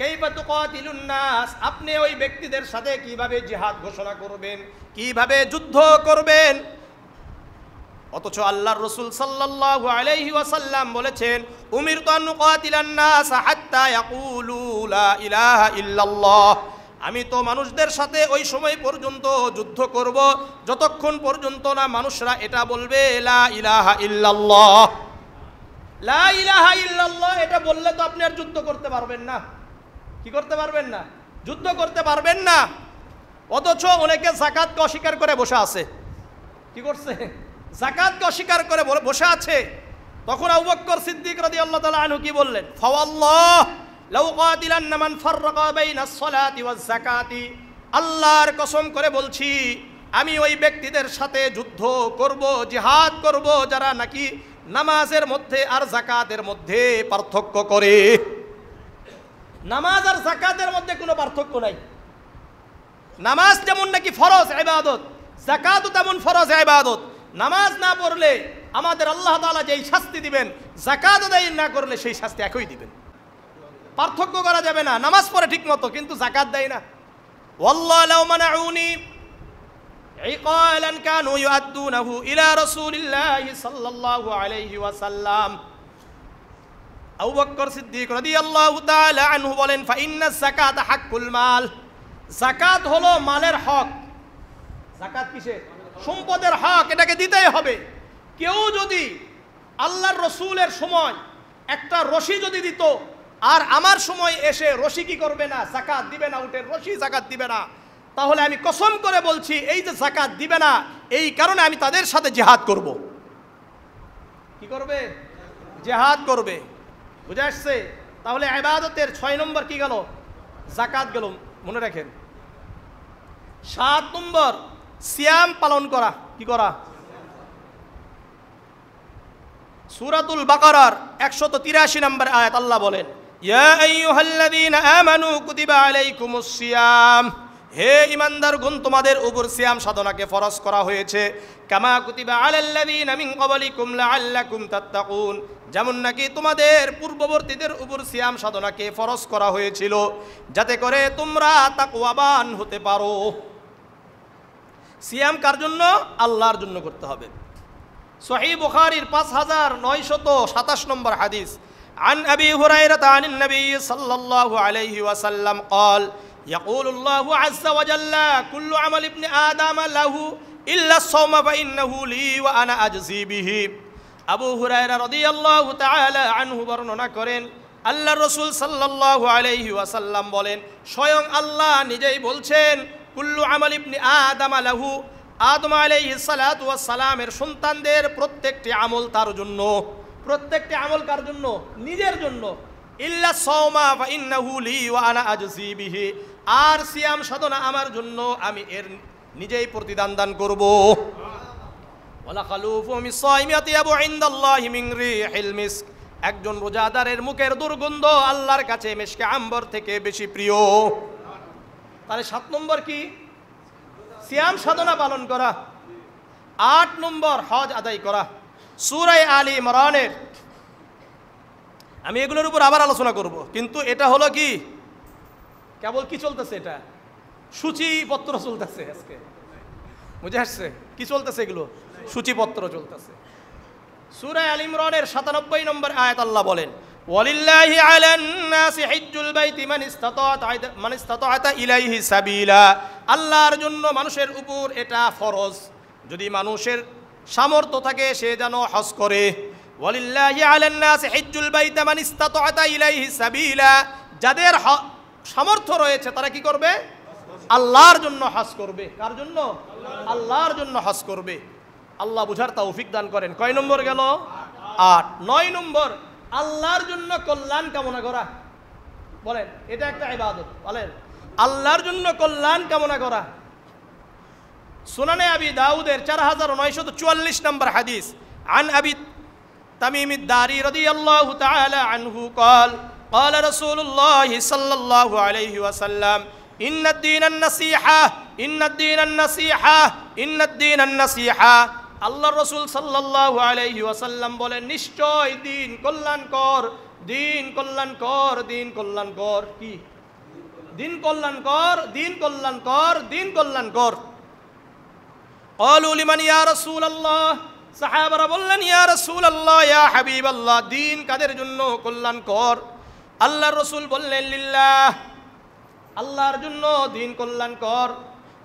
কাইফা তুকাতিলুন নাস, আপনি ওই ব্যক্তিদের সাথে কিভাবে জিহাদ ঘোষণা করবেন, কিভাবে যুদ্ধ করবেন? অথচ আল্লাহর রাসূল সাল্লাল্লাহু আলাইহি ওয়াসাল্লাম বলেছেন, উমিরতু আন নুকাতিলান নাস হাত্তা ইয়াকুলু লা ইলাহা ইল্লাল্লাহ, আমি তো মানুষদের সাথে ওই সময় পর্যন্ত যুদ্ধ করব যতক্ষণ পর্যন্ত না মানুষরা এটা বলবে লা ইলাহা ইল্লাল্লাহ। লা ইলাহা ইল্লাল্লাহ এটা বললে তো আপনি আর যুদ্ধ করতে পারবেন না। কি করতে পারবেন না? যুদ্ধ করতে পারবেন না। অথচ অনেকে যাকাতকে অস্বীকার করে বসে আছে। কি করছে? যাকাতকে অস্বীকার করে বসে আছে। তখন আবু বকর সিদ্দিক রাদিয়াল্লাহু তাআলা আনহু কি বললেন? ফাওয়াল্লাহ লাউ কাতিলান্না মান ফাররাকা বাইনাস সালাতি ওয়াজ যাকাতি, আল্লাহর কসম করে বলছি আমি ওই ব্যক্তিদের সাথে যুদ্ধ করব, জিহাদ করব যারা নাকি নামাজের মধ্যে আর যাকাতের মধ্যে পার্থক্য করে। নামাজ আর যাকাতের মধ্যে কোনো পার্থক্য নাই। নামাজ যেমন নাকি ফরজ ইবাদত, যাকাতও তেমন ফরজ ইবাদত। নামাজ না পড়লে আমাদের আল্লাহ তাআলা যেই শাস্তি দিবেন, যাকাত আদায় না করলে সেই শাস্তি একই দিবেন। পার্থক্য করা যাবে না। নামাজ পড়ে ঠিক মতো কিন্তু যাকাত দেয় না। ওয়াল্লাহি লাউ মানাউনি ইকালান কানু ইউআদ্দুনাহু ইলা রাসূলিল্লাহি সাল্লাল্লাহু আলাইহি ওয়াসাল্লাম। আবু বকর সিদ্দিক রাদিয়াল্লাহু তাআলা আনহু বলেন, ফা ইন্নাজ যাকাতা হাক্কুল মাল, যাকাত হলো মালের হক। যাকাত কিসের? সম্পদের হক, এটাকে দিতেই হবে। কেউ যদি আল্লাহর রসুলের সময় একটা রশি যদি দিত আর আমার সময় এসে রশি কি করবে না? যাকাত দিবে না, উটের রশি যাকাত দিবে না, তাহলে আমি কসম করে বলছি এই যে যাকাত দিবে না, এই কারণে আমি তাদের সাথে জিহাদ করব। কি করবে? জিহাদ করবে। বুঝে আসছে? তাহলে ইবাদতের 6 নম্বর কি গেল? যাকাত গেল, মনে রাখেন। 7 নম্বর সিয়াম পালন করা। কি করা? সূরাতুল বাকারার 183 নম্বর আয়াত আল্লাহ বলেন, ইয়া আইয়ুহাল্লাযীনা আমানু কুতিবা আলাইকুমুস সিয়াম, হে ঈমানদারগণ তোমাদের উপর সিয়াম সাধনাকে ফরজ করা হয়েছে। কামা কুতিবা আলাল্লাযীনা মিন ক্বাবলিকুম লাআল্লাকুম তাত্তাকুন, যেমন নাকি তোমাদের পূর্ববর্তীদের উপর সিয়াম সাধনাকে ফরজ করা হয়েছিল যাতে করে তোমরা তাকওয়াবান হতে পারো। সিয়াম কার জন্য? আল্লাহর জন্য করতে হবে। সহিহ বুখারীর 5927 নম্বর হাদিস, আন আবি হুরায়রা আনিন নবী সাল্লাল্লাহু আলাইহি ওয়াসাল্লাম قال يقول الله عز وجل كل عمل ابن آدم له إلا الصوم فإنه لي وأنا أجزي به। আবু হুরায়রা রাদিয়াল্লাহু তাআলা আনহু বর্ণনা করেন, আল্লাহর রাসূল সাল্লাল্লাহু আলাইহি ওয়াসাল্লাম বলেন, স্বয়ং আল্লাহ নিজেই বলছেন, কুল্লু আমাল ইবনে আদম লাহু, আদম আলাইহিস সালাতু ওয়াস সালামের সন্তানদের প্রত্যেকটি আমল তার জন্য। প্রত্যেকটি আমল কার জন্য? নিজের জন্য। ইল্লা সাওমা ফাইন্নাহু লি ওয়া আনা আজজি বিহি, আর সিয়াম সাধনা আমার জন্য, আমি এর নিজেই প্রতিদান দান করব। ওয়ালা খালুফু মিসাইমি আতিয়াবু ইনদাল্লাহি মিন রিহিল মিস্ক, একজন রোজাদারের মুখের দুর্গন্ধ আল্লাহর কাছে মিশকে আম্বর থেকে বেশি প্রিয়। তাহলে 7 নম্বর কি? সিয়াম সাধনা পালন করা। 8 নম্বর হজ আদায় করা। সূরা আলী ইমরানের, আমি এগুলোর উপর আবার আলোচনা করব, কিন্তু এটা হলো কি কেবল কি চলতেছে? এটা সূচিপত্র চলতেছে আজকে। বুঝে আসছে? কি চলতেছে? এগুলো সূচিপত্র চলতেছে। সূরা আলী ইমরানের 97 নম্বর আয়াত আল্লাহ বলেন, ওয়ালিল্লাহি আলান নাসি হিজ্জুল বাইতি মান ইসতাতাআতা ইলাইহি সাবিলা, আল্লাহর জন্য মানুষের উপর এটা ফরজ, যদি মানুষের সামর্থ্য থাকে সে যেন হজ করে। ওয়ালিল্লাহি আলান নাসি হিজ্জুল বাইতি মান ইসতাতাআতা ইলাইহি সাবিলা, যাদের সামর্থ্য রয়েছে তারা কি করবে? আল্লাহর জন্য হজ করবে। কার জন্য? আল্লাহর জন্য হজ করবে। আল্লাহ বুঝার তৌফিক দান করেন। কয় নম্বর গেল? 8। 9 নম্বর আল্লাহর জন্য কল্যাণ কামনা করা। বলেন, এটা একটা ইবাদত। বলেন, আল্লাহর জন্য কল্যাণ কামনা করা। সুনানে আবি দাউদের 4944 নম্বর হাদিস, আন আবি তামিমিদ দারি রাদিয়াল্লাহু তাআলা আনহু قال قال رسول الله صلى الله عليه وسلم إن الدين النصيحة إن الدين النصيحة إن الدين النصيحة। আল্লাহর রাসূল সাল্লাল্লাহু আলাইহি ওয়াসাল্লাম বলেন, নিশ্চয় দিন কল্যাণকর, দিন কল্যাণকর, দিন কল্যাণকর। কি? দিন কল্যাণকর, দিন কল্যাণকর, দিন কল্যাণকর। ক্বালু লিমান ইয়া রাসূলুল্লাহ, সাহাবারা বললেন, ইয়া রাসূলুল্লাহ, ইয়া হাবিবাল্লাহ, দিন কাদের জন্য কল্যাণকর? আল্লাহর রাসূল বললেন, লিল্লাহ, আল্লাহর জন্য দিন কল্যাণকর।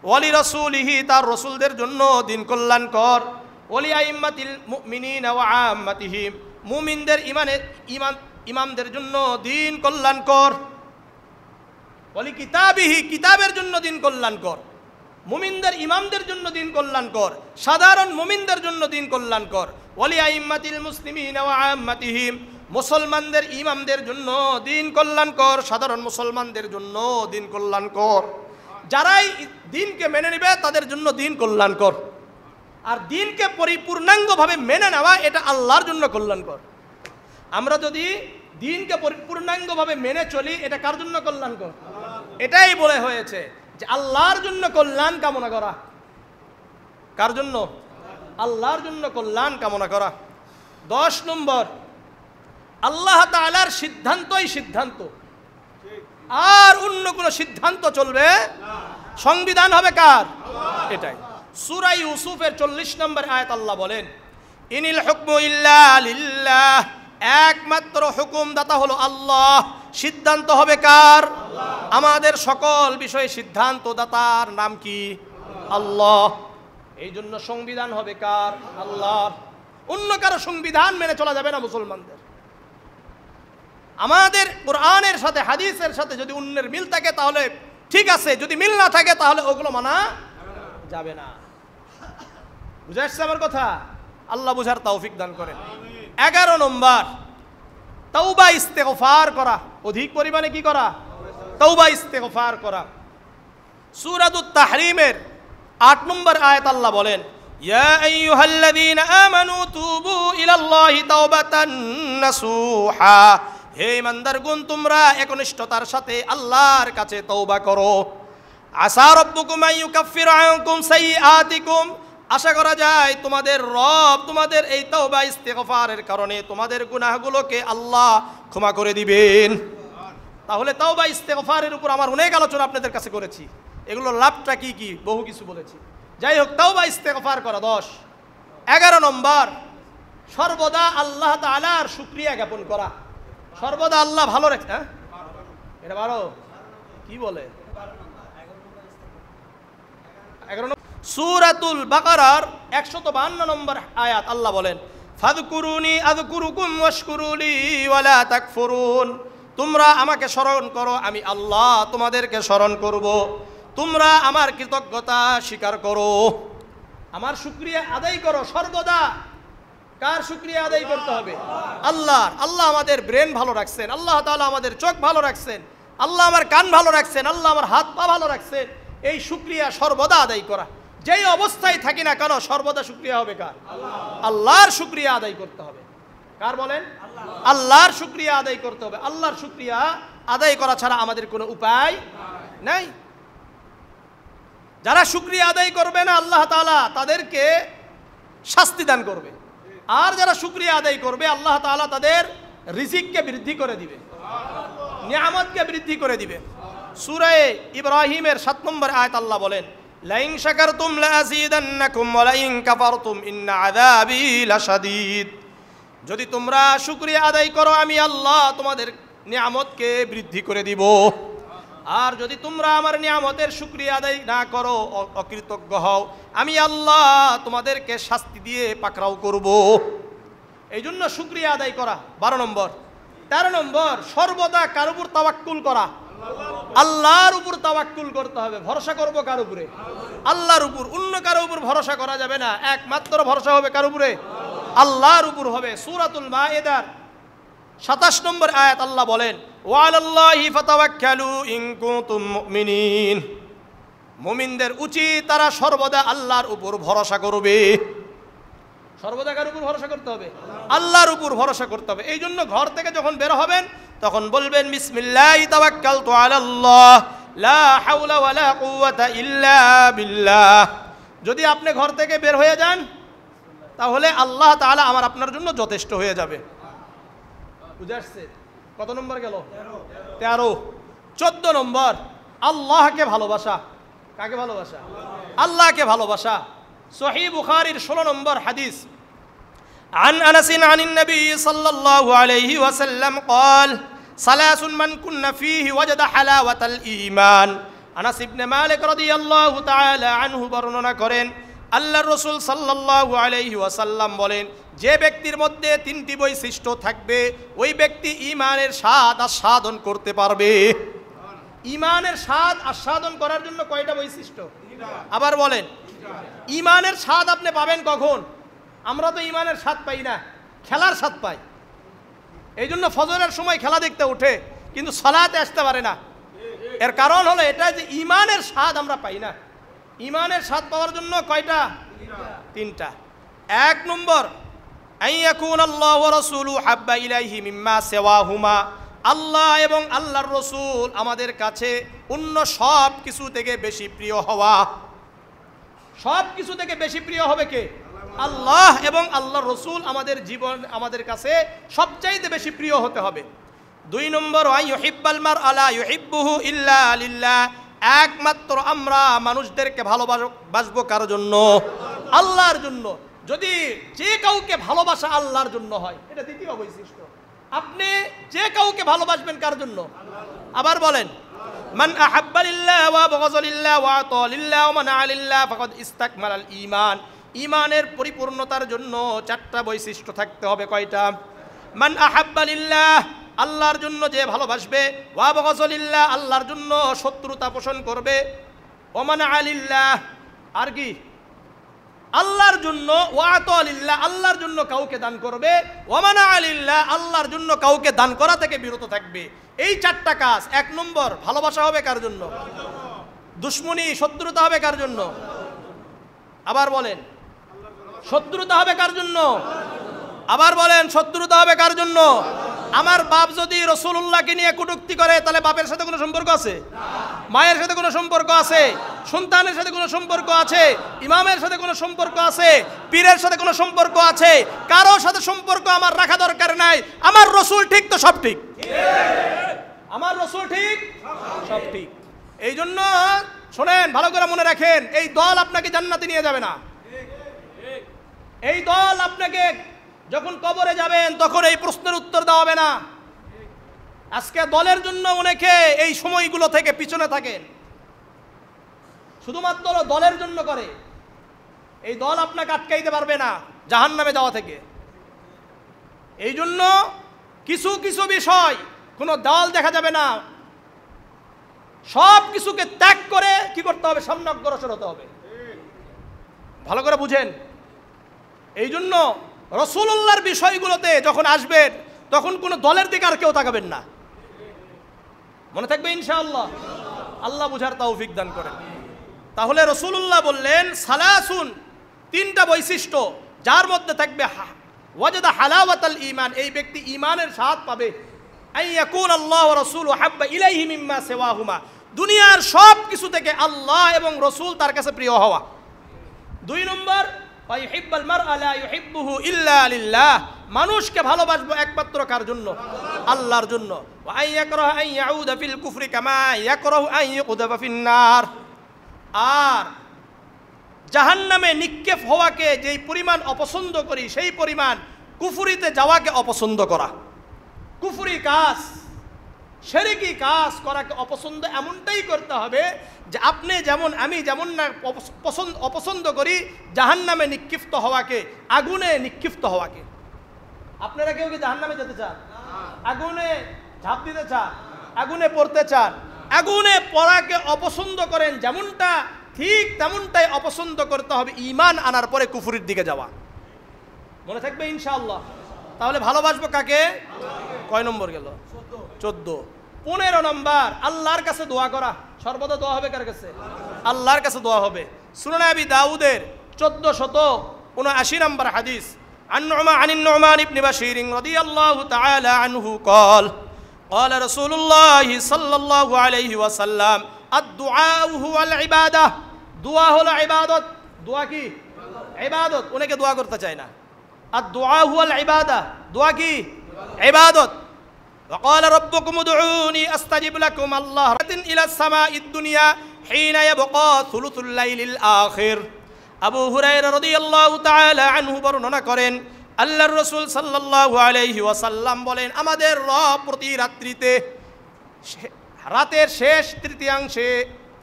ওয়ালি রাসূলিহি, তার রাসূলদের জন্য দিন কল্যাণকর। ওয়ালি আইম্মাতিল মুমিনিনা ওয়া আম্মাতিহিম, মুমিনদের ইমামদের জন্য দিন কল্যাণকর। ওয়ালি কিতাবিহি, কিতাবের জন্য দিন কল্যাণকর। মুমিনদের ইমামদের জন্য দিন কল্যাণকর, সাধারণ মুমিনদের জন্য দিন কল্যাণকর। ওয়ালি আইম্মাতিল মুসলিমিনা ওয়া আম্মাতিহিম, মুসলমানদের ইমামদের জন্য দিন কল্যাণকর, সাধারণ মুসলমানদের জন্য দিন কল্যাণকর। যারাই দিনকে মেনে নেবে তাদের জন্য দিন কল্যাণকর। আর দিনকে পরিপূর্ণাঙ্গভাবে মেনে নেওয়া, এটা আল্লাহর জন্য কল্যাণকর। আমরা যদি দিনকে পরিপূর্ণাঙ্গভাবে মেনে চলি, এটা কার জন্য কল্যাণকর? এটাই বলে হয়েছে যে আল্লাহর জন্য কল্যাণ কামনা করা। কার জন্য? আল্লাহর জন্য কল্যাণ কামনা করা। 10 নম্বর, আল্লাহ তাআলার সিদ্ধান্তই সিদ্ধান্ত, আর অন্য কোনো সিদ্ধান্ত চলবে? সংবিধান হবে কার? এটাই। সূরা ইউসুফের 40 নম্বর আয়াত আল্লাহ বলেন, ইনিল হুকমু ইল্লা লিল্লাহ, একমাত্র হুকুমদাতা হলো আল্লাহ, সিদ্ধান্ত হবে কার? আমাদের সকল বিষয়ে সিদ্ধান্তদাতার নাম কি? আল্লাহ। এই জন্য সংবিধান হবে কার? আল্লাহর। অন্য কারো সংবিধান মেনে চলা যাবে না মুসলমানদের। আমাদের কোরআনের সাথে হাদিসের সাথে যদি অন্যের মিল থাকে তাহলে ঠিক আছে, যদি মিল না থাকে তাহলে ওগুলো মানা যাবে না। বুঝে আসছে আমার কথা? আল্লাহ বুঝার তৌফিক দান করেন। 11 নম্বর, তাওবা ইস্তেগফার করা, অধিক পরিমাণে কি করা? তাওবা ইস্তেগফার করা। সূরাতুত তাহরিমের 8 নম্বর আয়াত আল্লাহ বলেন, ইয়া আইয়ুহাল্লাযীনা আমানু তুবু ইলাল্লাহি তাওবাতান নাসুহা, হে ইমানদারগণ, তোমরা একনিষ্ঠতার সাথে আল্লাহর কাছে তওবা করো। আসা রাব্বুকুম আইয়ুকাফফিরা আনকুম সাইয়্যাতিকুম, আশা করা যায় তোমাদের রব তোমাদের এই তাওবা ইস্তেগফারের কারণে তোমাদের গুনাহগুলোকে আল্লাহ ক্ষমা করে দিবেন। তাহলে তাওবা ইস্তেগফারের উপর আমার অনেক আলোচনা আপনাদের কাছে করেছি, এগুলো লাভটা কি কি বহু কিছু বলেছি। যাই হোক, তাওবা ইস্তেগফার করা 10। 11 নম্বর, সর্বদা আল্লাহ তাআলার শুকরিয়া জ্ঞাপন করা। সর্বদা আল্লাহ ভালো রাখছে। হ্যাঁ, এটা 12 কি বলে? 11 সূরাতুল বাকারার 152 নম্বর আয়াত আল্লাহ বলেন, ফাযকুরুনি আযকুরুকুম ওয়াশকুরুলি ওয়ালা তাকফুরুন, তোমরা আমাকে স্মরণ করো, আমি আল্লাহ তোমাদেরকে স্মরণ করব। তোমরা আমার কৃতজ্ঞতা স্বীকার করো, আমার শুকরিয়া আদায় করো। সর্বদা কার শুকরিয়া আদায় করতে হবে? আল্লাহর। আল্লাহ আমাদের ব্রেন ভালো রাখছেন, আল্লাহ তাআলা আমাদের চোখ ভালো রাখছেন, আল্লাহ আমার কান ভালো রাখছেন, আল্লাহ আমার হাত পা ভালো রাখছেন। এই শুকরিয়া সর্বদা আদায় করা, যেই অবস্থায় থাকি না কেন সর্বদা শুকরিয়া হবে কার? আল্লাহর শুকরিয়া আদায় করতে হবে। কার বলেন? আল্লাহর শুকরিয়া আদায় করতে হবে। আল্লাহর শুকরিয়া আদায় করা ছাড়া আমাদের কোনো উপায় নাই। যারা শুকরিয়া আদায় করবে না আল্লাহ তাআলা তাদেরকে শাস্তি দান করবে, আর যারা শুকরিয়া আদায় করবে আল্লাহ তাআলা তাদের রিজিককে বৃদ্ধি করে দিবে, নিয়ামতকে বৃদ্ধি করে দিবে। সূরা ইব্রাহিমের 7 নম্বর আয়াত আল্লাহ বলেন, লাইন শাকারতুম লাযীদান্নাকুম ওয়া লাইন কাফারতুম ইন্না আযাবি লাশাদীদ, যদি তোমরা শুকরিয়া আদায় করো আমি আল্লাহ তোমাদের নিয়ামতকে বৃদ্ধি করে দিব, আর যদি তোমরা আমার নিয়ামতের শুকরিয়া আদায় না করো, অকৃতজ্ঞ হও, আমি আল্লাহ তোমাদেরকে শাস্তি দিয়ে পাকড়াও করব। এই জন্য শুকরিয়া আদায় করা 12 নম্বর। 13 নম্বর, সর্বদা কার উপর তাওয়াক্কুল করা। আল্লাহর উপর তাওয়াক্কুল করতে হবে। ভরসা করব কার উপরে? আল্লাহর উপর। অন্য কারো উপর ভরসা করা যাবে না, একমাত্র ভরসা হবে কার উপরে? আল্লাহর উপর হবে। সূরাতুল মায়েদার 27 নম্বর আয়াত আল্লাহ বলেন, ওয়া আলাল্লাহি ফাতাওয়াক্কালু ইন কুনতুম মুমিনিন, মুমিনদের উচিত তারা সর্বদা আল্লাহর উপর ভরসা করবে। সর্বদা কার উপর ভরসা করতে হবে? আল্লাহর উপর ভরসা করতে হবে। এই জন্য ঘর থেকে যখন বের হবেন তখন বলবেন, বিসমিল্লাহি তাওয়াক্কালতু আলাল্লাহ লা হাওলা ওয়ালা কুওয়াতা ইল্লা বিল্লাহ। যদি আপনি ঘর থেকে বের হয়ে যান তাহলে আল্লাহ তাআলা আমার আপনার জন্য যথেষ্ট হয়ে যাবে। বুঝে আসছে? কত নম্বর গেল? 13। 14 নম্বর, আল্লাহকে ভালোবাসা। কাকে ভালোবাসা? আল্লাহকে ভালোবাসা। সহিহ বুখারীর 16 নম্বর হাদিস, عن أنس عن النبي صلى الله عليه وسلم قال ثلاث من كن فيه وجد حلاوة الإيمان আনাস ইবনে মালিক রাদিয়াল্লাহু তাআলা আনহু বর্ণনা করেন আল্লাহর রাসূল সাল্লাল্লাহু আলাইহি ওয়াসাল্লাম বলেন যে ব্যক্তির মধ্যে তিনটি বৈশিষ্ট্য থাকবে ওই ব্যক্তি ঈমানের স্বাদ আস্বাদন করতে পারবে। ঈমানের স্বাদ আস্বাদন করার জন্য কয়টা বৈশিষ্ট্য? আবার বলেন, ঈমানের স্বাদ আপনি পাবেন কখন? আমরা তো ঈমানের স্বাদ পাই না, খেলার স্বাদ পাই। এই জন্য ফজরের সময় খেলা দেখতে ওঠে কিন্তু সালাতে আসতে পারে না। এর কারণ হলো এটা যে ঈমানের স্বাদ আমরা পাই না। ঈমানের স্বাদ পাওয়ার জন্য কয়টা? তিনটা। এক নম্বর, আইয়াকুন আল্লাহ ওয়া রাসূলুহু হাব্বা ইলাইহি মিম্মা সিওয়াহুমা, আল্লাহ এবং আল্লাহর রসুল আমাদের কাছে অন্য সব কিছু থেকে বেশি প্রিয় হওয়া। সব কিছু থেকে বেশি প্রিয় হবে কে? আল্লাহ এবং আল্লাহর রসুল আমাদের জীবন আমাদের কাছে সবচাইতে বেশি প্রিয় হতে হবে। দুই নম্বর, ইউহিব্বাল মারআ লা ইউহিব্বুহু ইল্লা লিল্লাহ, একমাত্র আমরা মানুষদেরকে ভালোবাসবো কার জন্য? আল্লাহর জন্য। যদি যে কাউকে ভালোবাসা আল্লাহর জন্য হয়, এটা দ্বিতীয় বৈশিষ্ট্য। আপনি যে কাউকে ভালোবাসবেন কার জন্য? আবার বলেন, মান আহাব্বা লিল্লাহ ওয়া আবগাযা লিল্লাহ ওয়া আতা লিল্লাহ ওয়া মানা লিল্লাহ ফাকাদ ইসতাকমালাল ঈমান। ঈমানের পরিপূর্ণতার জন্য চারটা বৈশিষ্ট্য থাকতে হবে। কয়টা? মান আহাব্বা লিল্লাহ, আল্লাহর জন্য যে ভালোবাসবে, ওয়া আবগাযা লিল্লাহ, আল্লাহর জন্য শত্রুতা পোষণ করবে, ওয়া মানা লিল্লাহ, আর কি? আল্লাহর জন্য, ওয়া আতা লিল্লাহ, আল্লাহর জন্য কাউকে দান করবে, ওয়া মানা লিল্লাহ, আল্লাহর জন্য কাউকে দান করা থেকে বিরত থাকবে। এই চারটা কাজ। এক নম্বর, ভালোবাসা হবে কার জন্য? দুশমনি শত্রুতা হবে কার জন্য? আবার বলেন, শত্রুতা হবে কার জন্য? আবার বলেন, শত্রুতা হবে কার জন্য? আমার বাপ যদি রাসূলুল্লাহকে নিয়ে কটূক্তি করে তাহলে বাপের সাথে কোনো সম্পর্ক আছে? মায়ের সাথে কোনো সম্পর্ক আছে? সন্তানের সাথে কোনো সম্পর্ক আছে? ইমামের সাথে কোনো সম্পর্ক আছে? পীরের সাথে কোনো সম্পর্ক আছে? কারো সাথে সম্পর্ক আমার রাখা দরকার নাই। আমার রাসূল ঠিক তো সব ঠিক। আমার রাসূল ঠিক, সব ঠিক। এই জন্য শোনেন, ভালো করে মনে রাখেন, এই দল আপনাকে জান্নাতে নিয়ে যাবে না। এই দল আপনাকে যখন কবরে যাবেন তখন এই প্রশ্নের উত্তর দেওয়া হবে না। আজকে দলের জন্য অনেকে এই সময়গুলো থেকে পিছনে থাকেন, শুধুমাত্র দলের জন্য করে। এই দল আপনাকে আটকাইতে পারবে না জাহান্নামে যাওয়া থেকে। এই জন্য কিছু কিছু বিষয় কোনো দল দেখা যাবে না, সব কিছুকে ত্যাগ করে কি করতে হবে? সামনে অগ্রসর হতে হবে। ভালো করে বুঝেন। এই জন্য রাসূলুল্লাহর বিষয়গুলোতে যখন আসবেন তখন কোনো দলের দিকে আর কেউ তাকাবেন না। মনে থাকবে ইনশাআল্লাহ। আল্লাহ বুঝার তৌফিক দান করেন। তাহলে রাসূলুল্লাহ বললেন সালাসুন, তিনটা বৈশিষ্ট্য যার মধ্যে থাকবে ওয়াজাদা হালাওয়াতাল ঈমান, এই ব্যক্তি ঈমানের স্বাদ পাবে। আইয়াকুন আল্লাহ ওয়া রাসূলুহু হাব্বা ইলাইহি মিম্মা সিওয়াহুমা, দুনিয়ার সব কিছু থেকে আল্লাহ এবং রাসূল তার কাছে প্রিয় হওয়া। দুই নম্বর, ইউহিব্বাল মারআ লা ইউহিব্বুহু ইল্লা লিল্লাহ, মানুষকে ভালোবাসবো একমাত্র কার জন্য? আল্লাহর জন্য। ওয়া আইয়াকরাহু আন ইয়াউদা ফিল কুফরি কামা ইয়াকরাহু আন ইউকযাবা ফিন নার, আর জাহান্নামে নিক্ষেপ হওয়াকে যেই পরিমাণ অপছন্দ করি সেই পরিমাণ কুফরিতে যাওয়াকে অপছন্দ করা। কুফরি কাজ, শিরকি কাজ করাকে অপছন্দ এমনটাই করতে হবে যে আপনি যেমন আমি যেমন না অপছন্দ করি জাহান্নামে নিক্ষিপ্ত হওয়াকে, আগুনে নিক্ষিপ্ত হওয়াকে। আপনারা কেউ কি জাহান্নামে যেতে চান? আগুনে ঝাঁপ দিতে চান? আগুনে পড়তে চান? আগুনে পড়াকে অপছন্দ করেন যেমনটা, ঠিক তেমনটাই অপছন্দ করতে হবে ঈমান আনার পরে কুফরির দিকে যাওয়া। মনে থাকবে ইনশাআল্লাহ। তাহলে ভালোবাসবো কাকে? কয় নম্বর গেল? 14। 15 নম্বর, আল্লাহর কাছে দোয়া করা। সর্বদা দোয়া হবে কার কাছে? আল্লাহর কাছে দোয়া হবে। সুনান আবি দাউদের 1479 নম্বর হাদিস, عن النعمان بن بشير رضي الله تعالى عنه قال قال رسول الله صلى الله عليه وسلم الدعاء هو العبادة, দোয়া হলো ইবাদত। দোয়া কি? ইবাদত। অনেকে দোয়া করতে চায় না। الدعاء هو العبادة, দোয়া কি? ইবাদত। وقال ربكم ادعوني استجب لكم الله الى السماء الدنيا حين يبقى ثلث الليل الاخر। আবু হুরায়রা রাদিয়াল্লাহু তাআলা আনহু বর্ণনা করেন আল্লাহর রাসূল সাল্লাল্লাহু আলাইহি ওয়াসাল্লাম বলেন, আমাদের রব প্রতি রাত্রিতে রাতের শেষ তৃতীয়াংশে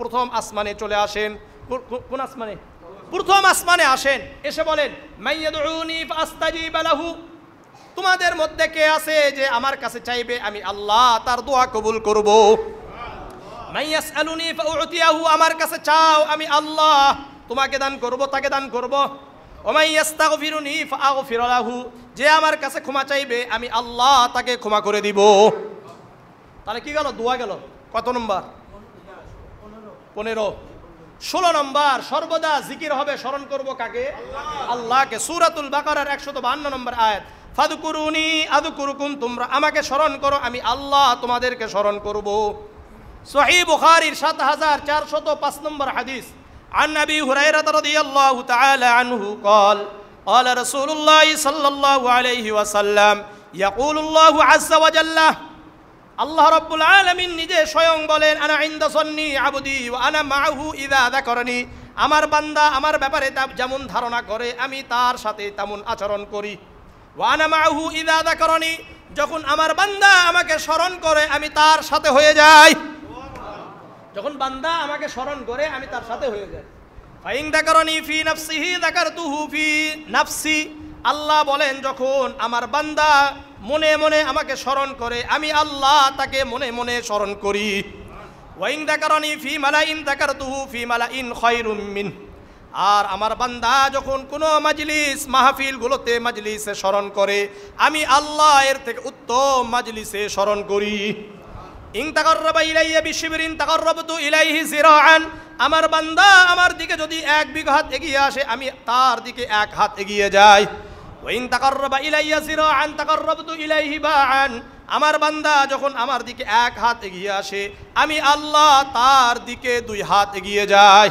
প্রথম আসমানে চলে আসেন। কোন আসমানে? প্রথম আসমানে আসেন। এসে বলেন, মাইয়াদউনি ফাস্তাজিব লাহু, তোমাদের মধ্যে কে আছে যে আমার কাছে চাইবে, আমি আল্লাহ তার দোয়া কবুল করব। মাইয়াসআলুনি ফাউতিয়াহু, আমার কাছে চাও, আমি আল্লাহ তোমাকে দান করব, তাকে দান করব। ওমাইয়াস্তাগফিরুনি ফাআগফির লাহু, যে আমার কাছে ক্ষমা চাইবে, আমি আল্লাহ তাকে ক্ষমা করে দিব। তাহলে কি গেল? দোয়া গেল। কত নম্বর? 15। 16 নম্বর, সর্বদা জিকির হবে, স্মরণ করব কাকে? আল্লাহকে। সূরাতুল বাকারার 152 নম্বর আয়াত, ফাযকুরুনি আযকুরুকুম, তোমরা আমাকে স্মরণ করো, আমি আল্লাহ তোমাদেরকে স্মরণ করব। সহিহ বুখারীর 7405 নম্বর হাদিস, عن أبي هريرة رضي الله تعالى عنه قال قال رسول الله صلى الله عليه وسلم يقول الله عز وجل, আল্লাহ রাব্বুল আলামিন নিজে স্বয়ং বলেন, আনা ইনদা সন্নি আবদি ওয়া আনা মাআহু ইযা যাকারানি, আমার বান্দা আমার ব্যাপারে যেমন ধারণা করে আমি তার সাথে তেমন আচরণ করি। ওয়া আনা মাআহু ইযা যাকারানি, যখন আমার বান্দা আমাকে স্মরণ করে আমি তার সাথে হয়ে যাই। যখন বান্দা আমাকে স্মরণ করে আমি তার সাথে হয়ে যাই। ফাইন যাকারানি ফি নাফসিহি যাকারতুহু ফি নাফসি, আল্লাহ বলেন যখন আমার বান্দা মনে মনে আমাকে স্মরণ করে আমি আল্লাহ তাকে মনে মনে স্মরণ করি। ওয়াইন যাকারানি ফি মালাইন যাকারতুহু ফি মালাইন খায়রুম মিন, আর আমার বান্দা যখন কোনো মাজলিস মাহফিলগুলোতে মাজলিসে স্মরণ করে আমি আল্লাহ এর থেকে উত্তম মাজলিসে স্মরণ করি। ইন তাকাররাবা ইলাইয়া বিশিবরিন তাকাররাবতু ইলাইহি জিরাআন, আমার বান্দা আমার দিকে যদি 1 বিঘা হাত এগিয়ে আসে আমি তার দিকে 1 হাত এগিয়ে যাই। ওয়াইন তাকাররাবা ইলাইয়া জিরাআন তাকাররাবতু ইলাইহি বাআন, আমার বান্দা যখন আমার দিকে 1 হাত এগিয়ে আসে আমি আল্লাহ তার দিকে 2 হাত এগিয়ে যাই।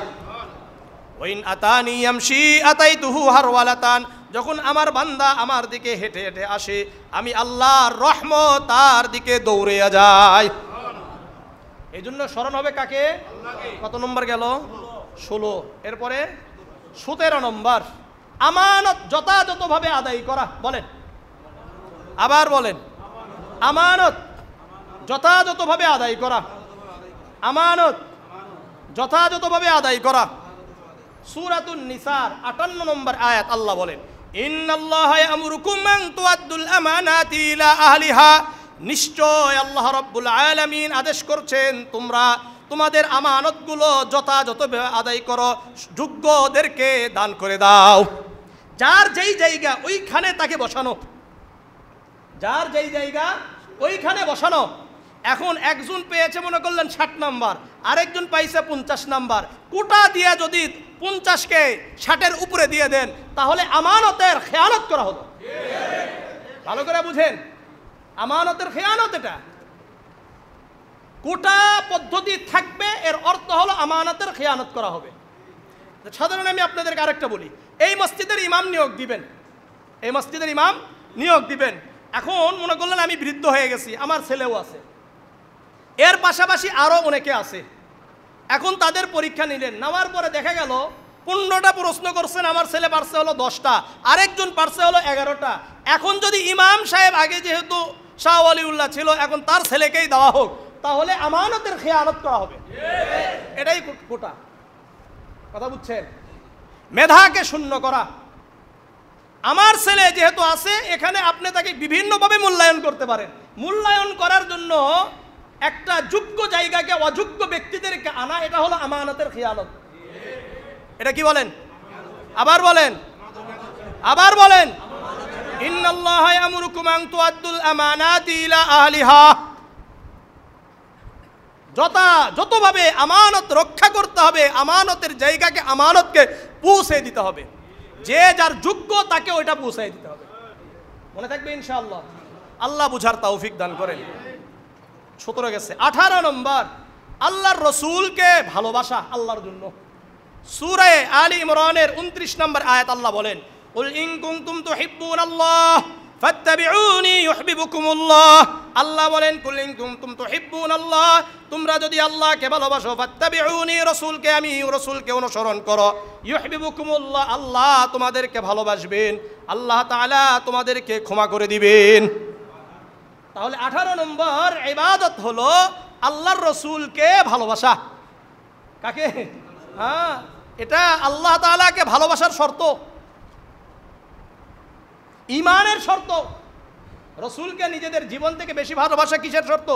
ওয়াইন আতানি ইয়ামশি আতাইতুহু হারওয়ালাতান, যখন আমার বান্দা আমার দিকে হেঁটে হেঁটে আসে আমি আল্লাহর রহমত তার দিকে দৌড়ে যায়। এই জন্য স্মরণ হবে কাকে? কত নম্বর গেল? 16। এরপরে 17 নম্বর, আমানত যথাযথভাবে আদায় করা। বলেন, আবার বলেন, আমানত যথাযথভাবে আদায় করা। আমানত যথাযথভাবে আদায় করা। সূরাতুন নিসার 58 নম্বর আয়াত, আল্লাহ বলেন, ইন্নাল্লাহা ইয়ামুরুকুম আন তুআদ্দুল আমানাতি ইলা আহলিহা, নিশ্চয় আল্লাহ রাব্বুল আলামিন আদেশ করছেন তোমরা তোমাদের আমানতগুলো যথাযথভাবে আদায় করো, যোগ্যদেরকে দান করে দাও। যার যেই জায়গা ওইখানে তাকে বসানো, যার যেই জায়গা ওইখানে বসানো। এখন একজন পেয়েছে মনে করলেন 60 নাম্বার, আরেকজন পাইছে 50 নাম্বার, কোটা দিয়ে যদি 50কে 60-এর উপরে দিয়ে দেন তাহলে আমানতের খেয়ানত করা হলো। ভালো করে বুঝেন, আমানতের খেয়ানত। এটা কোটা পদ্ধতি থাকবে, এর অর্থ হলো আমানতের খেয়ানত করা হবে। সাধারণ আমি আপনাদেরকে আরেকটা বলি, এই মসজিদের ইমাম নিয়োগ দিবেন, এই মসজিদের ইমাম নিয়োগ দিবেন। এখন মনে করলেন আমি বৃদ্ধ হয়ে গেছি, আমার ছেলেও আছে, এর পাশাপাশি আরও অনেকে আছে। এখন তাদের পরীক্ষা নিলেন, নেওয়ার পরে দেখা গেল 15টা প্রশ্ন করছেন, আমার ছেলে পারছে হলো 10টা, আরেকজন পারছে হলো 11টা। এখন যদি ইমাম সাহেব আগে যেহেতু শাহ ওয়ালিউল্লাহ ছিল, এখন তার ছেলেকেই দেওয়া হোক, তাহলে আমানতের খেয়ানত করা হবে। এটাই কোটা। কথা বুঝছেন? মেধাকে শূন্য করা। আমার ছেলে যেহেতু আছে এখানে, আপনি তাকে বিভিন্নভাবে মূল্যায়ন করতে পারেন। মূল্যায়ন করার জন্য একটা যোগ্য জায়গাকে অযোগ্য ব্যক্তিদেরকে আনা, এটা হলো আমানতের খেয়ানত। এটা কি বলেন? আবার বলেন, আবার বলেন, ইন্নাল্লাহা ইয়ামুরুকুম আন তুআদ্দুল আমানাতি ইলা আহলিহা, যতভাবে আমানত রক্ষা করতে হবে, আমানতের জায়গাকে আমানতকে পৌঁছে দিতে হবে, যে যার যোগ্য তাকে ওইটা পৌঁছে দিতে হবে। মনে থাকবে ইনশাআল্লাহ। আল্লাহ বুঝার তৌফিক দান করেন। 17 গেছে। 18 নম্বর, আল্লাহর রসুলকে ভালোবাসা আল্লাহর জন্য। সূরা আলী ইমরানের 29 নম্বর আয়াত, আল্লাহ বলেন, কুল ইন কুনতুম তুহিব্বুনাল্লাহ ফাত্তাবিউনি ইউহিব্বুকুমুল্লাহ। আল্লাহ বলেন কুল ইন কুনতুম তুহিব্বুনাল্লাহ, তোমরা যদি আল্লাহকে ভালোবাসো, ফাত্তাবিউনি, রাসূলকে, আমি রাসূলকে অনুসরণ করো, ইউহিব্বুকুমুল্লাহ, আল্লাহ তোমাদেরকে ভালোবাসবেন, আল্লাহ তাআলা তোমাদেরকে ক্ষমা করে দিবেন। তাহলে 18 নম্বর ইবাদত হলো আল্লাহর রাসূলকে ভালোবাসা। কাকে? হ্যাঁ, এটা আল্লাহ তাআলাকে ভালোবাসার শর্ত, ঈমানের শর্ত। রাসূলকে নিজেদের জীবন থেকে বেশি ভালোবাসা কিসের শর্ত?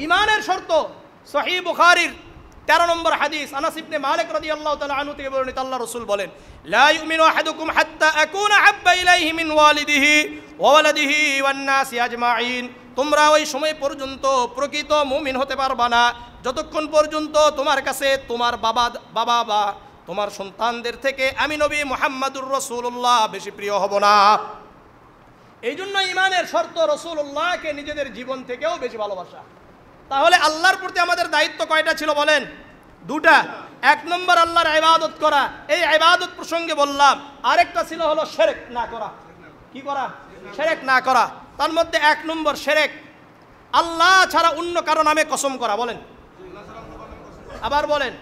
ঈমানের শর্ত। সহিহ বুখারীর 13 নম্বর হাদিস, আনাস ইবনে মালিক রাদিয়াল্লাহু তাআলা আনহু থেকে বর্ণিত, আল্লাহ রাসূল বলেন, লা ইউমিনু আহাদুকুম হাত্তা আকুনা হাব্বা ইলাইহি মিন ওয়ালিদিহি ওয়া ওয়ালাদিহি ওয়ান নাসি আজমাইন। তোমরা ওই সময় পর্যন্ত প্রকৃত মুমিন হতে পারবা না যতক্ষণ পর্যন্ত তোমার কাছে তোমার বাবা বা তোমার সন্তানদের থেকে আমি নবী মুহাম্মদুর রাসূলুল্লাহ বেশি প্রিয় হব না। এই জন্য ঈমানের শর্ত রাসূলুল্লাহকে নিজেদের জীবন থেকেও বেশি ভালোবাসা। তাহলে আল্লাহর প্রতি আমাদের দায়িত্ব কয়টা ছিল বলেন? 2টা। 1 নম্বর আল্লাহর ইবাদত করা, এই ইবাদত প্রসঙ্গে বললাম। আরেকটা ছিল হলো শিরক না করা। কি করা? শিরক না করা। তার মধ্যে 1 নম্বর শিরক, আল্লাহ ছাড়া অন্য কারো নামে কসম করা। বলেন, আবার বলেন,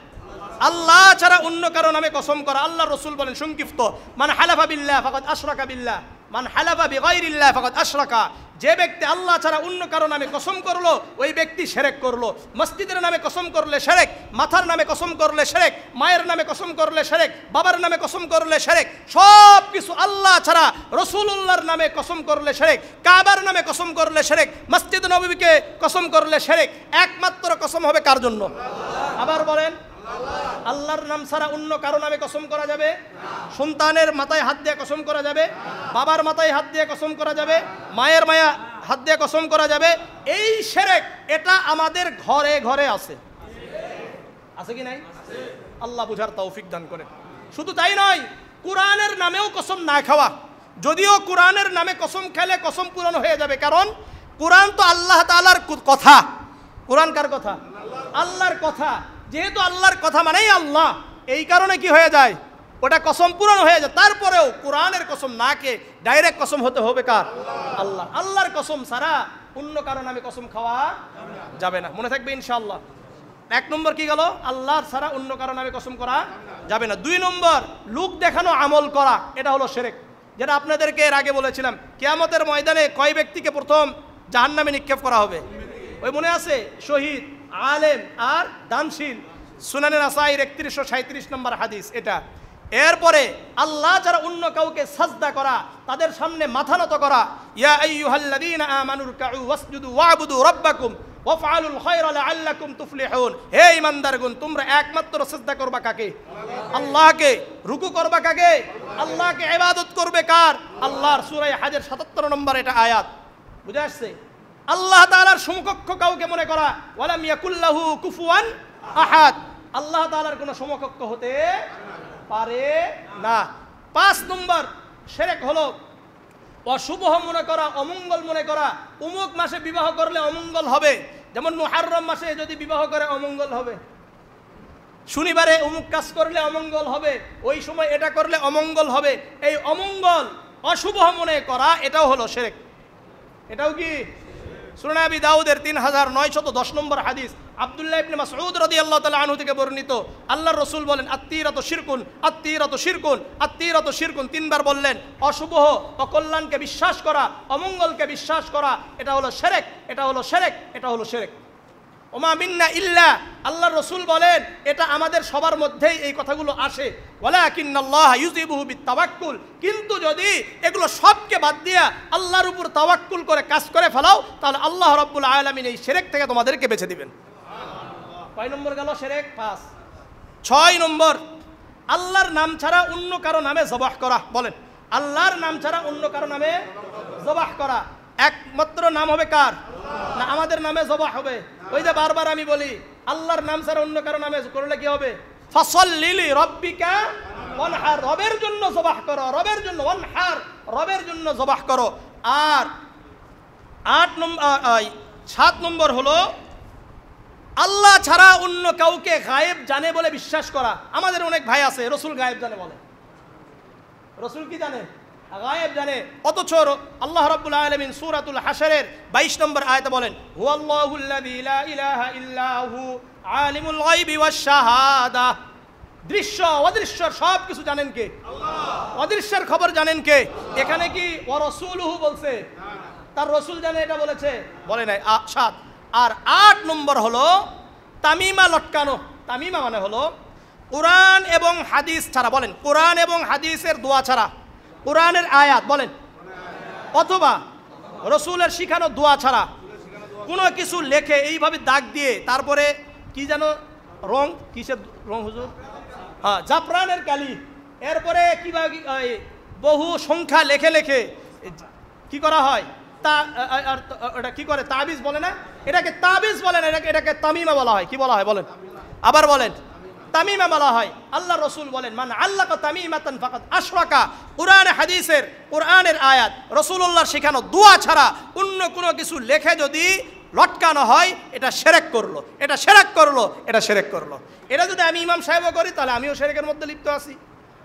আল্লাহ ছাড়া অন্য কারো নামে কসম করা। আল্লাহ রাসূল বলেন সংক্ষিপ্ত, মান হালাফা বিল্লাহ ফাকাদ আশরাকা বিল্লাহ, মান হালাফা বিগাইরিল্লাহ ফাকাদ আশরাকা। যে ব্যক্তি আল্লাহ ছাড়া অন্য কারো নামে কসম করলো ওই ব্যক্তি শিরক করলো। মসজিদের নামে কসম করলে শিরক, মাথার নামে কসম করলে শিরক, মায়ের নামে কসম করলে শিরক, বাবার নামে কসম করলে শিরক, সব কিছু আল্লাহ ছাড়া রাসূলুল্লাহর নামে কসম করলে শিরক, কাবার নামে কসম করলে শিরক, মসজিদ নববীকে কসম করলে শিরক। একমাত্র কসম হবে কার জন্য? আবার বলেন, আল্লাহর নাম ছাড়া অন্য কারো নামে কসম করা যাবে? সন্তানের মাথায় হাত দিয়ে কসম করা যাবে, বাবার মাথায় হাত দিয়ে কসম করা যাবে, মায়ের মায়া হাত দিয়ে কসম করা যাবে। এই শিরক, এটা আমাদের ঘরে ঘরে আছে। আছে কি নাই? আল্লাহ বুঝার তৌফিক দান করেন। শুধু তাই নয়, কোরআনের নামেও কসম না খাওয়া। যদিও কোরআনের নামে কসম খেলে কসম পূরণ হয়ে যাবে, কারণ কোরআন তো আল্লাহ তাআলার কথা। কোরআন কার কথা? আল্লাহর কথা। যেহেতু আল্লাহর কথা মানেই আল্লাহ, এই কারণে কি হয়ে যায়? ওটা কসম পূরণ হয়ে যায়। তারপরেও কোরআনের কসম না কে ডাইরেক্ট কসম হতে হবে কার? আল্লাহ। আল্লাহর কসম ছাড়া অন্য কারো নামে কসম খাওয়া যাবে না। মনে থাকবে ইনশাআল্লাহ। 1 নম্বর কি গেল? আল্লাহর ছাড়া অন্য কারো নামে কসম করা যাবে না। 2 নম্বর লোক দেখানো আমল করা, এটা হলো শিরক। যেটা আপনাদেরকে এর আগে বলেছিলাম, কিয়ামতের ময়দানে কয় ব্যক্তিকে প্রথম জাহান্নামে নিক্ষেপ করা হবে? ওই মনে আছে? শহীদ, আলেম আর দানশীল। সুনানে নাসাইর 3137 নম্বর হাদিস এটা। এরপরে আল্লাহ ছাড়া অন্য কাউকে সাজদা করা, তাদের সামনে মাথা নত করা। ইয়া আইয়ুহাল্লাযীনা আমানু রুকউ ওয়াসজুদু ওয়া'বুদু রাব্বাকুম ওয়াফআলুল খায়রা লাআল্লাকুম তুফলিহুন। হে ঈমানদারগণ, তোমরা একমাত্র সিজদা করবা কাকে? আল্লাহকে। রুকু করবা কাকে? আল্লাহকে। ইবাদত করবে কার? আল্লাহর। সূরা হাজের 77 নম্বর এটা আয়াত। বুঝা আসছে? আল্লাহ তাআলার সমকক্ষ কাউকে মনে করা, ওয়ালাম ইয়াকুল্লাহু কুফুয়ান আহাদ। আল্লাহ তাআলার কোনো সমকক্ষ হতে পারে না। 5 নম্বর শিরক হলো অশুভ মনে করা, অমঙ্গল মনে করা। অমুক মাসে বিবাহ করলে অমঙ্গল হবে, যেমন মুহররম মাসে যদি বিবাহ করে অমঙ্গল হবে, শনিবারে অমুক কাজ করলে অমঙ্গল হবে, ওই সময় এটা করলে অমঙ্গল হবে। এই অমঙ্গল, অশুভ মনে করা, এটাও হলো শিরক। এটাও কি? সুনানে আবি দাউদের 3910 নম্বর হাদিস, আব্দুল্লাহ ইবনে মাসউদ রাদিয়াল্লাহু তাআলা আনহু থেকে বর্ণিত, আল্লাহর রাসূল বলেন, আত্তীরাতু শিরকুন, আত্তীরাতু শিরকুন, আত্তীরাতু শিরকুন। 3 বার বললেন। অশুভ, অকল্যাণকে বিশ্বাস করা, অমঙ্গলকে বিশ্বাস করা, এটা হলো শিরক, এটা হলো শিরক, এটা হলো শিরক। ওমা মিন্না ইল্লা, আল্লাহর রাসূল বলেন, এটা আমাদের সবার মধ্যেই এই কথাগুলো আসে। ওয়ালাকিন্নাল্লাহ ইউজিবুহু বিত্তাওয়াক্কুল, কিন্তু যদি এগুলো সবকে বাদ দিয়া আল্লাহর উপর তাওয়াক্কুল করে কাজ করে ফেলাও, তাহলে আল্লাহ রাব্বুল আলামিন এই শিরক থেকে তোমাদেরকে বেঁচে দিবেন। কয় নম্বর গেল? শিরক 5। 6 নম্বর, আল্লাহর নাম ছাড়া অন্য কারো নামে জবাহ করা। বলেন, আল্লাহর নাম ছাড়া অন্য কারো নামে জবাহ করা। একমাত্র নাম হবে কার? না আমাদের নামে জবাহ হবে। ওই যে বারবার আমি বলি, আল্লাহর নাম ছাড়া অন্য কারো নামে করলে কি হবে? ফাসাল্লি লিরাব্বিকা ওয়ানহার, রবের জন্য জবাহ করো, রবের জন্য। ওয়ানহার, রবের জন্য জবাহ করো। আর 7 নম্বর হলো আল্লাহ ছাড়া অন্য কাউকে গায়েব জানে বলে বিশ্বাস করা। আমাদের অনেক ভাই আছে রাসূল গায়েব জানে বলে। রাসূল কি জানে? গায়েব জানে। অথচ আল্লাহ রাব্বুল আলামিন সূরাতুল হাশরের 22 নম্বর আয়াতে বলেন, হুয়াল্লাহুল্লাযী লা ইলাহা ইল্লা হু আলিমুল গায়বি ওয়াশ শাহাদা। দৃশ্য অদৃশ্য সব কিছু জানেন কে? আল্লাহ। অদৃশ্যের খবর জানেন কে? এখানে কি ওয়া রাসূলুহু বলছে? তার রাসূল জানে এটা বলেছে? বলে নাই। 7 আর 8 নম্বর হলো তামিমা লটকানো। তামিমা মানে হলো কোরআন এবং হাদিস ছাড়া, বলেন কোরআন এবং হাদিসের দোয়া ছাড়া, কোরআনের আয়াত বলেন অথবা রসুলের শিখানো দোয়া ছাড়া কোনো কিছু লেখে এইভাবে দাগ দিয়ে, তারপরে কি যেন রং, কিসের রং হুজুর? হ্যাঁ, জাফরানের কালি, এরপরে কিভাবে বহু সংখ্যা লেখে লেখে কি করা হয়, তা এটা কি করে, তাবিজ বলে না? এটাকে তাবিজ বলেন, এটাকে তামিমা বলা হয়। কি বলা হয় বলেন? আবার বলেন, তামিমা বলা হয়। আল্লাহ রসুল বলেন, মান আল্লাকা তামিমাতান ফাকাদ আশরাকা। কোরআনে হাদিসের, কোরআনের আয়াত, রসুলুল্লাহর শেখানো দোয়া ছাড়া অন্য কোনো কিছু লেখে যদি লটকানো হয়, এটা শিরক করলো, এটা শিরক করলো, এটা শিরক করলো। এটা যদি আমি ইমাম সাহেবও করি তাহলে আমিও শিরকের মধ্যে লিপ্ত আছি,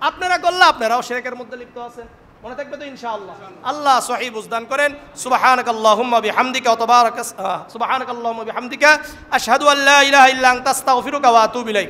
আপনারা করলে আপনারাও শিরকের মধ্যে লিপ্ত আছেন। মনে থাকবে তো ইনশাআল্লাহ। আল্লাহ সহিহ বুঝদান করেন। সুবহানাকাল্লাহুম্মা বিহামদিকা ওয়া তাবারাকা সুবহানাকাল্লাহুম্মা বিহামদিকা আশহাদু আল্লা ইলাহা ইল্লা আনতা আস্তাগফিরুকা ওয়া আতুবু ইলাইক।